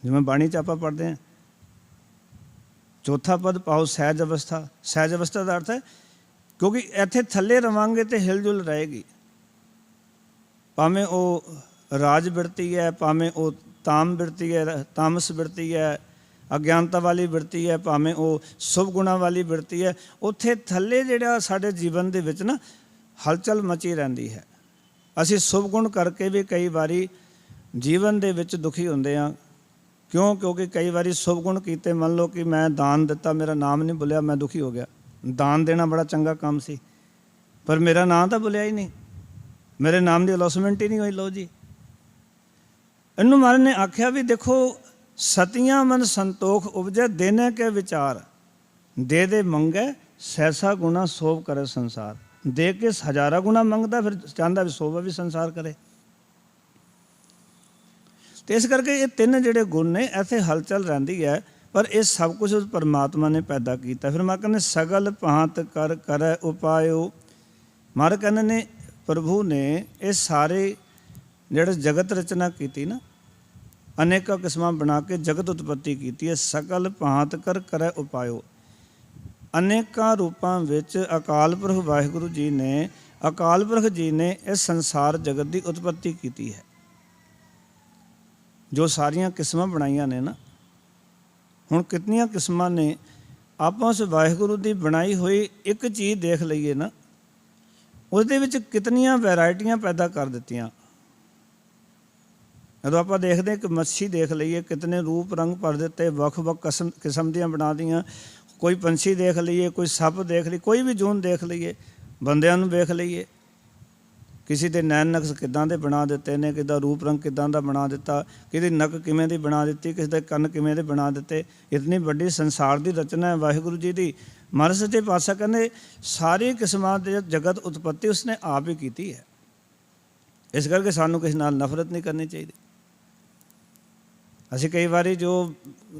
ਜਿਵੇਂ ਬਾਣੀ 'ਚ ਆਪਾਂ ਪੜ੍ਹਦੇ ਹਾਂ, ਚੌਥਾ ਪਦ ਪਾਓ ਸਹਿਜ ਅਵਸਥਾ। ਸਹਿਜ ਅਵਸਥਾ ਦਾ ਅਰਥ ਹੈ ਕਿਉਂਕਿ ਇੱਥੇ ਥੱਲੇ ਰਵਾਂਗੇ ਤਾਂ ਹਿਲਜੁਲ ਰਹੇਗੀ। ਭਾਵੇਂ ਉਹ ਰਾਜ ਬਿਰਤੀ ਹੈ, ਭਾਵੇਂ ਉਹ ਤਾਮ ਬਿਰਤੀ ਹੈ, ਤਾਮਸ ਬਿਰਤੀ ਹੈ, ਅਗਿਆਨਤਾ ਵਾਲੀ ਬਿਰਤੀ ਹੈ, ਭਾਵੇਂ ਉਹ ਸ਼ੁਭ ਗੁਣਾਂ ਵਾਲੀ ਬਿਰਤੀ ਹੈ, ਉੱਥੇ ਥੱਲੇ ਜਿਹੜਾ ਸਾਡੇ ਜੀਵਨ ਦੇ ਵਿੱਚ ਨਾ ਹਲਚਲ ਮਚੀ ਰਹਿੰਦੀ ਹੈ। ਅਸੀਂ ਸ਼ੁਭ ਗੁਣ ਕਰਕੇ ਵੀ ਕਈ ਵਾਰੀ ਜੀਵਨ ਦੇ ਵਿੱਚ ਦੁਖੀ ਹੁੰਦੇ ਹਾਂ। ਕਿਉਂ? ਕਿਉਂਕਿ ਕਈ ਵਾਰੀ ਸ਼ੁਭ ਗੁਣ ਕੀਤੇ, ਮੰਨ ਲਓ ਕਿ ਮੈਂ ਦਾਨ ਦਿੱਤਾ, ਮੇਰਾ ਨਾਮ ਨਹੀਂ ਬੁਲਿਆ, ਮੈਂ ਦੁਖੀ ਹੋ ਗਿਆ। ਦਾਨ ਦੇਣਾ ਬੜਾ ਚੰਗਾ ਕੰਮ ਸੀ, ਪਰ ਮੇਰਾ ਨਾਂ ਤਾਂ ਬੁਲਿਆ ਹੀ ਨਹੀਂ, ਮੇਰੇ ਨਾਮ ਦੀ ਅਲੌਸਮੈਂਟ ਹੀ ਨਹੀਂ ਹੋਈ। ਲਓ ਜੀ, ਇਹਨੂੰ ਮਹਾਰਾਜ ਨੇ ਆਖਿਆ ਵੀ ਦੇਖੋ, ਸਤੀਆਂ ਮਨ ਸੰਤੋਖ ਉਪਜੈ ਦੇਨੇ ਕੇ ਵਿਚਾਰ, ਦੇ ਦੇ ਮੰਗੈ ਸੈਸਾ ਗੁਣਾ ਸੋਭ ਕਰੇ ਸੰਸਾਰ। ਦੇ ਕੇ 1000 ਗੁਣਾ ਮੰਗਦਾ, ਫਿਰ ਚਾਹੁੰਦਾ ਵੀ ਸੋਭਾ ਵੀ ਸੰਸਾਰ ਕਰੇ। ਅਤੇ ਇਸ ਕਰਕੇ ਇਹ 3 ਜਿਹੜੇ ਗੁਣ ਨੇ ਇੱਥੇ ਹਲਚਲ ਰਹਿੰਦੀ ਹੈ, ਪਰ ਇਹ ਸਭ ਕੁਝ ਪਰਮਾਤਮਾ ਨੇ ਪੈਦਾ ਕੀਤਾ। ਫਿਰ ਮਹਾਰਾਜ ਕਹਿੰਦੇ ਸਗਲ ਭਾਂਤ ਕਰ ਕਰੈ ਉਪਾਇਓ। ਮਹਾਰਾਜ ਕਹਿੰਦੇ ਨੇ ਪ੍ਰਭੂ ਨੇ ਇਹ ਸਾਰੇ ਜਿਹੜੇ ਜਗਤ ਰਚਨਾ ਕੀਤੀ ਨਾ, ਅਨੇਕਾਂ ਕਿਸਮਾਂ ਬਣਾ ਕੇ ਜਗਤ ਉਤਪੱਤੀ ਕੀਤੀ ਹੈ। ਸਗਲ ਭਾਂਤ ਕਰ ਕਰੈ ਉਪਾਇਓ, ਅਨੇਕਾਂ ਰੂਪਾਂ ਵਿੱਚ ਅਕਾਲ ਪੁਰਖ ਵਾਹਿਗੁਰੂ ਜੀ ਨੇ, ਅਕਾਲ ਪੁਰਖ ਜੀ ਨੇ ਇਸ ਸੰਸਾਰ ਜਗਤ ਦੀ ਉਤਪੱਤੀ ਕੀਤੀ ਹੈ। ਜੋ ਸਾਰੀਆਂ ਕਿਸਮਾਂ ਬਣਾਈਆਂ ਨੇ ਨਾ, ਹੁਣ ਕਿਤਨੀਆਂ ਕਿਸਮਾਂ ਨੇ। ਆਪਾਂ ਉਸ ਵਾਹਿਗੁਰੂ ਦੀ ਬਣਾਈ ਹੋਈ ਇੱਕ ਚੀਜ਼ ਦੇਖ ਲਈਏ ਨਾ, ਉਸਦੇ ਵਿੱਚ ਕਿਤਨੀਆਂ ਵੈਰਾਇਟੀਆਂ ਪੈਦਾ ਕਰ ਦਿੱਤੀਆਂ। ਜਦੋਂ ਆਪਾਂ ਦੇਖਦੇ ਇੱਕ ਮੱਛੀ ਦੇਖ ਲਈਏ, ਕਿਤਨੇ ਰੂਪ ਰੰਗ ਭਰ ਦਿੱਤੇ, ਵੱਖ ਵੱਖ ਕਿਸਮ ਦੀਆਂ ਬਣਾ ਦੀਆਂ। ਕੋਈ ਪੰਛੀ ਦੇਖ ਲਈਏ, ਕੋਈ ਸੱਪ ਦੇਖ ਲਈਏ, ਕੋਈ ਵੀ ਜੂਨ ਦੇਖ ਲਈਏ, ਬੰਦਿਆਂ ਨੂੰ ਵੇਖ ਲਈਏ, ਕਿਸੇ ਦੇ ਨੈਣ ਨਕਸ਼ ਕਿੱਦਾਂ ਦੇ ਬਣਾ ਦਿੱਤੇ ਨੇ, ਕਿੱਦਾਂ ਰੂਪ ਰੰਗ ਕਿੱਦਾਂ ਦਾ ਬਣਾ ਦਿੱਤਾ, ਕਿਸੇ ਦੀ ਨੱਕ ਕਿਵੇਂ ਦੀ ਬਣਾ ਦਿੱਤੀ, ਕਿਸੇ ਦੇ ਕੰਨ ਕਿਵੇਂ ਦੇ ਬਣਾ ਦਿੱਤੇ। ਇਤਨੀ ਵੱਡੀ ਸੰਸਾਰ ਦੀ ਰਚਨਾ ਹੈ ਵਾਹਿਗੁਰੂ ਜੀ ਦੀ। ਮਹਾਰਾਜ ਸੱਚੇ ਪਾਤਸ਼ਾਹ ਕਹਿੰਦੇ ਸਾਰੀ ਕਿਸਮਾਂ ਦੇ ਜਗਤ ਉਤਪੱਤੀ ਉਸਨੇ ਆਪ ਹੀ ਕੀਤੀ ਹੈ। ਇਸ ਕਰਕੇ ਸਾਨੂੰ ਕਿਸੇ ਨਾਲ ਨਫ਼ਰਤ ਨਹੀਂ ਕਰਨੀ ਚਾਹੀਦੀ। ਅਸੀਂ ਕਈ ਵਾਰੀ ਜੋ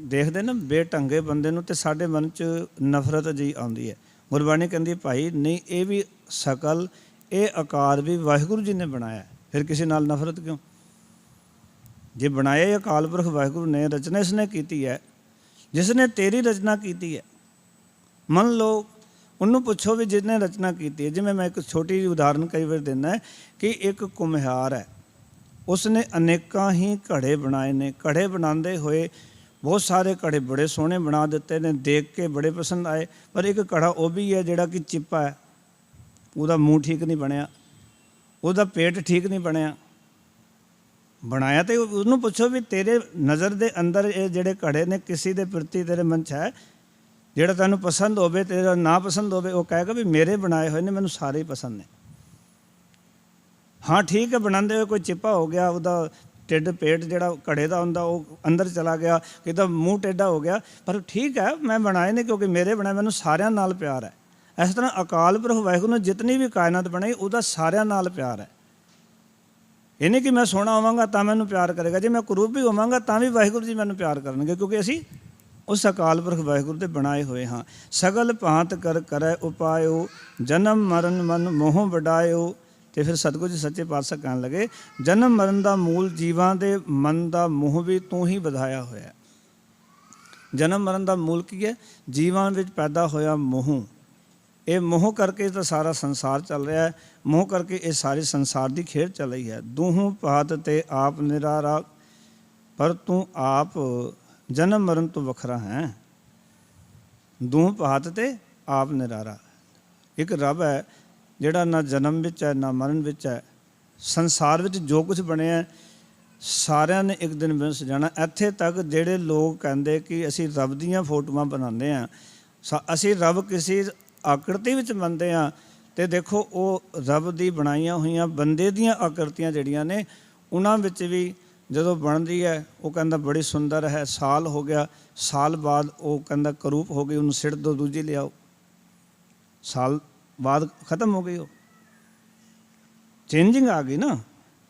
ਦੇਖਦੇ ਨਾ ਬੇਢੰਗੇ ਬੰਦੇ ਨੂੰ, ਅਤੇ ਸਾਡੇ ਮਨ 'ਚ ਨਫ਼ਰਤ ਜਿਹੀ ਆਉਂਦੀ ਹੈ। ਗੁਰਬਾਣੀ ਕਹਿੰਦੀ ਭਾਈ ਨਹੀਂ, ਇਹ ਵੀ ਸ਼ਕਲ, ਇਹ ਆਕਾਰ ਵੀ ਵਾਹਿਗੁਰੂ ਜੀ ਨੇ ਬਣਾਇਆ, ਫਿਰ ਕਿਸੇ ਨਾਲ ਨਫ਼ਰਤ ਕਿਉਂ? ਜੇ ਬਣਾਇਆ ਹੀ ਅਕਾਲ ਪੁਰਖ ਵਾਹਿਗੁਰੂ ਨੇ, ਰਚਨਾ ਇਸਨੇ ਕੀਤੀ ਹੈ, ਜਿਸ ਨੇ ਤੇਰੀ ਰਚਨਾ ਕੀਤੀ ਹੈ। ਮੰਨ ਲਓ ਉਹਨੂੰ ਪੁੱਛੋ ਵੀ ਜਿਹਨੇ ਰਚਨਾ ਕੀਤੀ ਹੈ, ਜਿਵੇਂ ਮੈਂ ਇੱਕ ਛੋਟੀ ਜਿਹੀ ਉਦਾਹਰਨ ਕਈ ਵਾਰ ਦਿੰਦਾ ਕਿ ਇੱਕ ਘੁਮਿਆਰ ਹੈ, ਉਸਨੇ ਅਨੇਕਾਂ ਹੀ ਘੜੇ ਬਣਾਏ ਨੇ। ਘੜੇ ਬਣਾਉਂਦੇ ਹੋਏ ਬਹੁਤ ਸਾਰੇ ਘੜੇ ਬੜੇ ਸੋਹਣੇ ਬਣਾ ਦਿੱਤੇ ਨੇ, ਦੇਖ ਕੇ ਬੜੇ ਪਸੰਦ ਆਏ, ਪਰ ਇੱਕ ਘੜਾ ਉਹ ਵੀ ਹੈ ਜਿਹੜਾ ਕਿ ਚਿੱਪਾ ਹੈ, ਉਹਦਾ ਮੂੰਹ ਠੀਕ ਨਹੀਂ ਬਣਿਆ, ਉਹਦਾ ਪੇਟ ਠੀਕ ਨਹੀਂ ਬਣਿਆ। ਬਣਾਇਆ ਤੇ ਉਹਨੂੰ ਪੁੱਛੋ ਵੀ ਤੇਰੇ ਨਜ਼ਰ ਦੇ ਅੰਦਰ ਇਹ ਜਿਹੜੇ ਘੜੇ ਨੇ, ਕਿਸੇ ਦੇ ਪ੍ਰਤੀ ਤੇਰੇ ਮਨ 'ਚ ਹੈ ਜਿਹੜਾ ਤੈਨੂੰ ਪਸੰਦ ਹੋਵੇ, ਤੇਰਾ ਨਾ ਪਸੰਦ ਹੋਵੇ? ਉਹ ਕਹੇਗਾ ਵੀ ਮੇਰੇ ਬਣਾਏ ਹੋਏ ਨੇ, ਮੈਨੂੰ ਸਾਰੇ ਹੀ ਪਸੰਦ ਨੇ। ਹਾਂ ਠੀਕ ਹੈ, ਬਣਾਉਂਦੇ ਹੋਏ ਕੋਈ ਚਿੱਪਾ ਹੋ ਗਿਆ, ਉਹਦਾ ਢਿੱਡ ਪੇਟ ਜਿਹੜਾ ਘੜੇ ਦਾ ਹੁੰਦਾ ਉਹ ਅੰਦਰ ਚਲਾ ਗਿਆ, ਕਿਤੇ ਮੂੰਹ ਟੇਢਾ ਹੋ ਗਿਆ, ਪਰ ਠੀਕ ਹੈ ਮੈਂ ਬਣਾਏ ਨੇ ਕਿਉਂਕਿ ਮੇਰੇ ਬਣਾਏ, ਮੈਨੂੰ ਸਾਰਿਆਂ ਨਾਲ ਪਿਆਰ ਹੈ। ਇਸ ਤਰ੍ਹਾਂ ਅਕਾਲ ਪੁਰਖ ਵਾਹਿਗੁਰੂ ਨੇ ਜਿਤਨੀ ਵੀ ਕਾਇਨਾਤ ਬਣਾਈ, ਉਹਦਾ ਸਾਰਿਆਂ ਨਾਲ ਪਿਆਰ ਹੈ। ਇਹ ਨਹੀਂ ਕਿ ਮੈਂ ਸੋਹਣਾ ਹੋਵਾਂਗਾ ਤਾਂ ਮੈਨੂੰ ਪਿਆਰ ਕਰੇਗਾ, ਜੇ ਮੈਂ ਕੁਰੂਪ ਵੀ ਹੋਵਾਂਗਾ ਤਾਂ ਵੀ ਵਾਹਿਗੁਰੂ ਜੀ ਮੈਨੂੰ ਪਿਆਰ ਕਰਨਗੇ, ਕਿਉਂਕਿ ਅਸੀਂ ਉਸ ਅਕਾਲ ਪੁਰਖ ਵਾਹਿਗੁਰੂ ਦੇ ਬਣਾਏ ਹੋਏ ਹਾਂ। ਸਗਲ ਭਾਂਤ ਕਰ ਕਰੈ ਉਪਾਇਓ, ਜਨਮ ਮਰਨ ਮਨ ਮੋਹ ਵਡਾਇਓ। ਅਤੇ ਫਿਰ ਸਤਿਗੁਰੂ ਜੀ ਸੱਚੇ ਪਾਤਸ਼ਾਹ ਕਹਿਣ ਲੱਗੇ ਜਨਮ ਮਰਨ ਦਾ ਮੂਲ ਜੀਵਾਂ ਦੇ ਮਨ ਦਾ ਮੋਹ ਵੀ ਤੂੰ ਹੀ ਵਧਾਇਆ ਹੋਇਆ। ਜਨਮ ਮਰਨ ਦਾ ਮੂਲ ਕੀ ਹੈ? ਜੀਵਾਂ ਵਿੱਚ ਪੈਦਾ ਹੋਇਆ ਮੋਹ। ਇਹ ਮੋਹ ਕਰਕੇ ਤਾਂ ਸਾਰਾ ਸੰਸਾਰ ਚੱਲ ਰਿਹਾ ਹੈ, ਮੋਹ ਕਰਕੇ ਇਹ ਸਾਰੀ ਸੰਸਾਰ ਦੀ ਖੇਡ ਚੱਲ ਰਹੀ ਹੈ। ਦੂਹੋਂ ਭਾਤ ਤੇ ਆਪ ਨਿਰਾਰਾ, ਪਰ ਤੂੰ ਆਪ ਜਨਮ ਮਰਨ ਤੋਂ ਵੱਖਰਾ ਹੈ। ਦੂਹੋਂ ਭਾਤ ਤੇ ਆਪ ਨਿਰਾਰਾ। ਇੱਕ ਰੱਬ ਹੈ ਜਿਹੜਾ ਨਾ ਜਨਮ ਵਿੱਚ ਹੈ ਨਾ ਮਰਨ ਵਿੱਚ ਹੈ। ਸੰਸਾਰ ਵਿੱਚ ਜੋ ਕੁਝ ਬਣਿਆ ਸਾਰਿਆਂ ਨੇ ਇੱਕ ਦਿਨ ਵਿਨਸ ਜਾਣਾ। ਇੱਥੇ ਤੱਕ ਜਿਹੜੇ ਲੋਕ ਕਹਿੰਦੇ ਕਿ ਅਸੀਂ ਰੱਬ ਦੀਆਂ ਫੋਟੋਆਂ ਬਣਾਉਂਦੇ ਹਾਂ, ਅਸੀਂ ਰੱਬ ਕਿਸੇ ਆਕ੍ਰਿਤੀ ਵਿੱਚ ਮੰਨਦੇ ਹਾਂ, ਅਤੇ ਦੇਖੋ ਉਹ ਰੱਬ ਦੀ ਬਣਾਈਆਂ ਹੋਈਆਂ ਬੰਦੇ ਦੀਆਂ ਆਕ੍ਰਿਤੀਆਂ ਜਿਹੜੀਆਂ ਨੇ ਉਹਨਾਂ ਵਿੱਚ ਵੀ ਜਦੋਂ ਬਣਦੀ ਹੈ ਉਹ ਕਹਿੰਦਾ ਬੜੀ ਸੁੰਦਰ ਹੈ, ਸਾਲ ਹੋ ਗਿਆ, ਸਾਲ ਬਾਅਦ ਉਹ ਕਹਿੰਦਾ ਕਰੂਪ ਹੋ ਗਈ, ਉਹਨੂੰ ਸਿੱਟ ਦਿਓ, ਦੂਜੀ ਲਿਆਓ, ਸਾਲ ਬਾਅਦ ਖਤਮ ਹੋ ਗਈ, ਉਹ ਚੇਂਜਿੰਗ ਆ ਗਈ ਨਾ।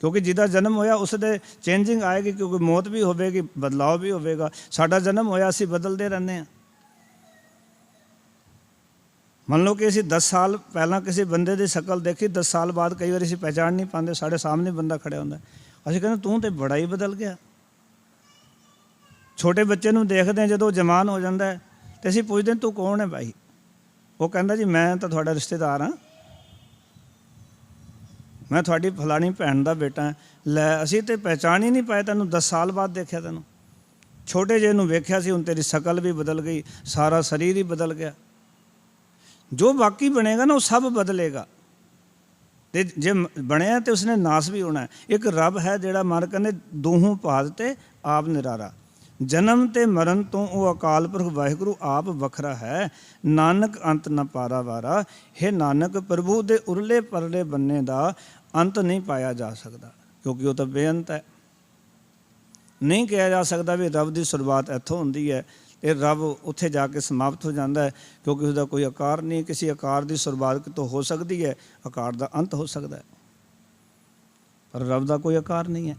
ਕਿਉਂਕਿ ਜਿਹਦਾ ਜਨਮ ਹੋਇਆ ਉਸ ਦੇ ਚੇਂਜਿੰਗ ਆਏਗੀ, ਕਿਉਂਕਿ ਮੌਤ ਵੀ ਹੋਵੇਗੀ, ਬਦਲਾਅ ਵੀ ਹੋਵੇਗਾ। ਸਾਡਾ ਜਨਮ ਹੋਇਆ ਅਸੀਂ ਬਦਲਦੇ ਰਹਿੰਦੇ ਹਾਂ। ਮੰਨ ਲਓ ਕਿ ਅਸੀਂ 10 ਸਾਲ ਪਹਿਲਾਂ ਕਿਸੇ ਬੰਦੇ ਦੀ ਸ਼ਕਲ ਦੇਖੀ, 10 ਸਾਲ ਬਾਅਦ ਕਈ ਵਾਰ ਅਸੀਂ ਪਹਿਚਾਣ ਨਹੀਂ ਪਾਉਂਦੇ, ਸਾਡੇ ਸਾਹਮਣੇ ਬੰਦਾ ਖੜਿਆ ਹੁੰਦਾ, ਅਸੀਂ ਕਹਿੰਦੇ ਤੂੰ ਤਾਂ ਬੜਾ ਹੀ ਬਦਲ ਗਿਆ। ਛੋਟੇ ਬੱਚੇ ਨੂੰ ਦੇਖਦੇ ਹਾਂ ਜਦੋਂ ਉਹ ਜਵਾਨ ਹੋ ਜਾਂਦਾ ਅਤੇ ਅਸੀਂ ਪੁੱਛਦੇ ਤੂੰ ਕੌਣ ਹੈ ਭਾਈ? ਉਹ ਕਹਿੰਦਾ ਜੀ ਮੈਂ ਤਾਂ ਤੁਹਾਡਾ ਰਿਸ਼ਤੇਦਾਰ ਹਾਂ, ਮੈਂ ਤੁਹਾਡੀ ਫਲਾਣੀ ਭੈਣ ਦਾ ਬੇਟਾ। ਲੈ ਅਸੀਂ ਤਾਂ ਪਹਿਚਾਣ ਹੀ ਨਹੀਂ ਪਾਏ ਤੈਨੂੰ, 10 ਸਾਲ ਬਾਅਦ ਦੇਖਿਆ ਤੈਨੂੰ। ਛੋਟੇ ਜਿਹੇ ਨੂੰ ਵੇਖਿਆ ਸੀ, ਹੁਣ ਤੇਰੀ ਸ਼ਕਲ ਵੀ ਬਦਲ ਗਈ, ਸਾਰਾ ਸਰੀਰ ਹੀ ਬਦਲ ਗਿਆ। ਜੋ ਬਾਕੀ ਬਣੇਗਾ ਨਾ ਉਹ ਸਭ ਬਦਲੇਗਾ, ਅਤੇ ਜੇ ਬਣਿਆ ਤਾਂ ਉਸਨੇ ਨਾਸ ਵੀ ਹੋਣਾ। ਇੱਕ ਰੱਬ ਹੈ ਜਿਹੜਾ ਮਰ ਕਹਿੰਦੇ ਦੋਹੋਂ ਪਾਦ ਤੇ ਆਪ ਨਿਰਾਰਾ, ਜਨਮ ਤੇ ਮਰਨ ਤੋਂ ਉਹ ਅਕਾਲ ਪੁਰਖ ਵਾਹਿਗੁਰੂ ਆਪ ਵੱਖਰਾ ਹੈ। ਨਾਨਕ ਅੰਤ ਨ ਪਾਰਾਵਾਰਾ, ਹੇ ਨਾਨਕ ਪ੍ਰਭੂ ਦੇ ਉਰਲੇ ਪਰਲੇ ਬੰਨੇ ਦਾ ਅੰਤ ਨਹੀਂ ਪਾਇਆ ਜਾ ਸਕਦਾ, ਕਿਉਂਕਿ ਉਹ ਤਾਂ ਬੇਅੰਤ ਹੈ। ਨਹੀਂ ਕਿਹਾ ਜਾ ਸਕਦਾ ਵੀ ਰੱਬ ਦੀ ਸ਼ੁਰੂਆਤ ਇੱਥੋਂ ਹੁੰਦੀ ਹੈ ਅਤੇ ਰੱਬ ਉੱਥੇ ਜਾ ਕੇ ਸਮਾਪਤ ਹੋ ਜਾਂਦਾ ਹੈ, ਕਿਉਂਕਿ ਉਸਦਾ ਕੋਈ ਆਕਾਰ ਨਹੀਂ। ਕਿਸੇ ਆਕਾਰ ਦੀ ਸ਼ੁਰੂਆਤ ਕਿਤੋਂ ਹੋ ਸਕਦੀ ਹੈ, ਆਕਾਰ ਦਾ ਅੰਤ ਹੋ ਸਕਦਾ ਹੈ, ਪਰ ਰੱਬ ਦਾ ਕੋਈ ਆਕਾਰ ਨਹੀਂ ਹੈ।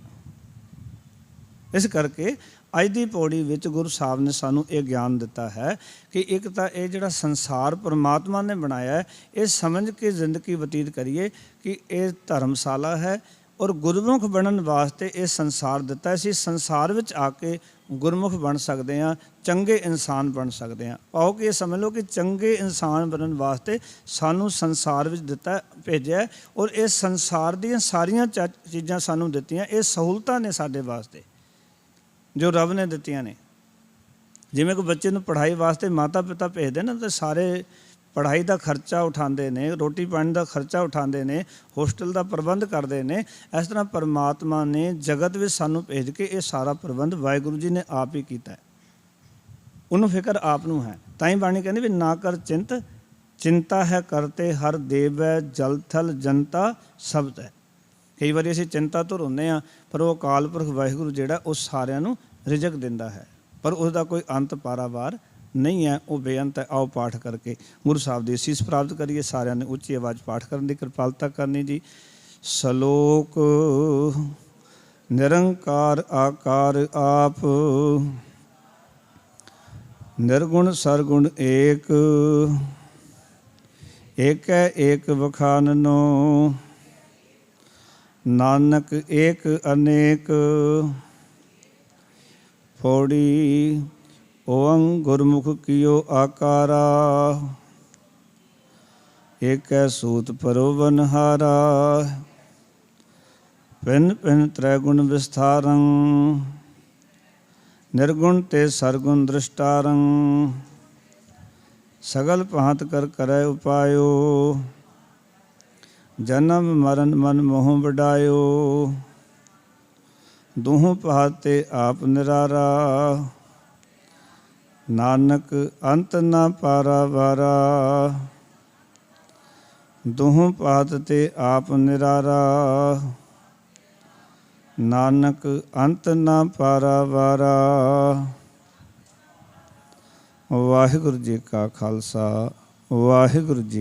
ਇਸ ਕਰਕੇ ਅੱਜ ਦੀ ਪੌੜੀ ਵਿੱਚ ਗੁਰੂ ਸਾਹਿਬ ਨੇ ਸਾਨੂੰ ਇਹ ਗਿਆਨ ਦਿੱਤਾ ਹੈ ਕਿ ਇੱਕ ਤਾਂ ਇਹ ਜਿਹੜਾ ਸੰਸਾਰ ਪਰਮਾਤਮਾ ਨੇ ਬਣਾਇਆ ਹੈ, ਇਹ ਸਮਝ ਕੇ ਜ਼ਿੰਦਗੀ ਬਤੀਤ ਕਰੀਏ ਕਿ ਇਹ ਧਰਮਸ਼ਾਲਾ ਹੈ, ਔਰ ਗੁਰਮੁਖ ਬਣਨ ਵਾਸਤੇ ਇਹ ਸੰਸਾਰ ਦਿੱਤਾ। ਅਸੀਂ ਸੰਸਾਰ ਵਿੱਚ ਆ ਕੇ ਗੁਰਮੁਖ ਬਣ ਸਕਦੇ ਹਾਂ, ਚੰਗੇ ਇਨਸਾਨ ਬਣ ਸਕਦੇ ਹਾਂ। ਆਓ ਕਿ ਇਹ ਸਮਝ ਲਓ ਕਿ ਚੰਗੇ ਇਨਸਾਨ ਬਣਨ ਵਾਸਤੇ ਸਾਨੂੰ ਸੰਸਾਰ ਵਿੱਚ ਦਿੱਤਾ ਭੇਜਿਆ, ਔਰ ਇਹ ਸੰਸਾਰ ਦੀਆਂ ਸਾਰੀਆਂ ਚੀਜ਼ਾਂ ਸਾਨੂੰ ਦਿੱਤੀਆਂ। ਇਹ ਸਹੂਲਤਾਂ ਨੇ ਸਾਡੇ ਵਾਸਤੇ ਜੋ ਰੱਬ ਨੇ ਦਿੱਤੀਆਂ ਨੇ। ਜਿਵੇਂ ਕੋਈ ਬੱਚੇ ਨੂੰ ਪੜ੍ਹਾਈ ਵਾਸਤੇ ਮਾਤਾ ਪਿਤਾ ਭੇਜਦੇ ਨਾ, ਤਾਂ ਸਾਰੇ ਪੜ੍ਹਾਈ ਦਾ ਖਰਚਾ ਉਠਾਉਂਦੇ ਨੇ, ਰੋਟੀ ਪਾਣੀ ਦਾ ਖਰਚਾ ਉਠਾਉਂਦੇ ਨੇ, ਹੋਸਟਲ ਦਾ ਪ੍ਰਬੰਧ ਕਰਦੇ ਨੇ। ਇਸ ਤਰ੍ਹਾਂ ਪਰਮਾਤਮਾ ਨੇ ਜਗਤ ਵਿੱਚ ਸਾਨੂੰ ਭੇਜ ਕੇ ਇਹ ਸਾਰਾ ਪ੍ਰਬੰਧ ਵਾਹਿਗੁਰੂ ਜੀ ਨੇ ਆਪ ਹੀ ਕੀਤਾ ਹੈ। ਉਹਨੂੰ ਫਿਕਰ ਆਪ ਨੂੰ ਹੈ। ਤਾਂ ਹੀ ਬਾਣੀ ਕਹਿੰਦੀ ਵੀ ਨਾ ਕਰ ਚਿੰਤ, ਚਿੰਤਾ ਹੈ ਕਰਤੇ ਹਰ ਦੇਵੈ, ਜਲ ਥਲ ਜਨਤਾ ਸਬਦ ਹੈ। ਕਈ ਵਾਰੀ ਅਸੀਂ ਚਿੰਤਾ ਤੋਂ ਰੋਂਦੇ ਹਾਂ, ਪਰ ਉਹ ਅਕਾਲ ਪੁਰਖ ਵਾਹਿਗੁਰੂ ਜਿਹੜਾ ਉਹ ਸਾਰਿਆਂ ਨੂੰ ਰਿਜ਼ਕ ਦਿੰਦਾ ਹੈ, ਪਰ ਉਸਦਾ ਕੋਈ ਅੰਤ ਪਾਰਾਵਾਰ ਨਹੀਂ ਹੈ, ਉਹ ਬੇਅੰਤ ਹੈ। ਆਓ ਪਾਠ ਕਰਕੇ ਗੁਰੂ ਸਾਹਿਬ ਦੀ ਅਸੀਸ ਪ੍ਰਾਪਤ ਕਰੀਏ। ਸਾਰਿਆਂ ਨੇ ਉੱਚੀ ਆਵਾਜ਼ ਪਾਠ ਕਰਨ ਦੀ ਕਿਰਪਾਲਤਾ ਕਰਨੀ ਜੀ। ਸਲੋਕ ਨਿਰੰਕਾਰ ਆਕਾਰ ਆਪ, ਨਿਰਗੁਣ ਸਰਗੁਣ ਏਕ, ਏਕੈ ਏਕ ਵਖਾਨਨੋ, ਨਾਨਕ ਏਕ ਅਨੇਕ। ਪੌੜੀ ਓੰ ਗੁਰਮੁਖ ਕੀਓ ਆਕਾਰਾ, ਏਕੈ ਸੂਤ ਪਰੋਵਨਹਾਰਾ, ਭਿੰਨ ਭਿੰਨ ਤ੍ਰੈਗੁਣ ਵਿਸਥਾਰੰ, ਨਿਰਗੁਣ ਤੇ ਸਰਗੁਣ ਦ੍ਰਿਸ਼ਟਾਰੰ, ਸਗਲ ਭਾਂਤ ਕਰ ਕਰੈ ਉਪਾਇਓ, ਜਨਮ ਮਰਨ ਮਨ ਮੋਹ ਵਡਾਇਓ, ਦੂਹੋਂ ਭਾਂਤ ਤੇ ਆਪ ਨਿਰਾਰਾ, ਨਾਨਕ ਅੰਤ ਨਾ ਪਾਰਾਵਾਰਾ, ਦੂਹੋਂ ਭਾਂਤ ਤੇ ਆਪ ਨਿਰਾਰਾ, ਨਾਨਕ ਅੰਤ ਨਾ ਪਾਰਾਵਾਰਾ। ਵਾਹਿਗੁਰੂ ਜੀ ਕਾ ਖਾਲਸਾ, ਵਾਹਿਗੁਰੂ ਜੀ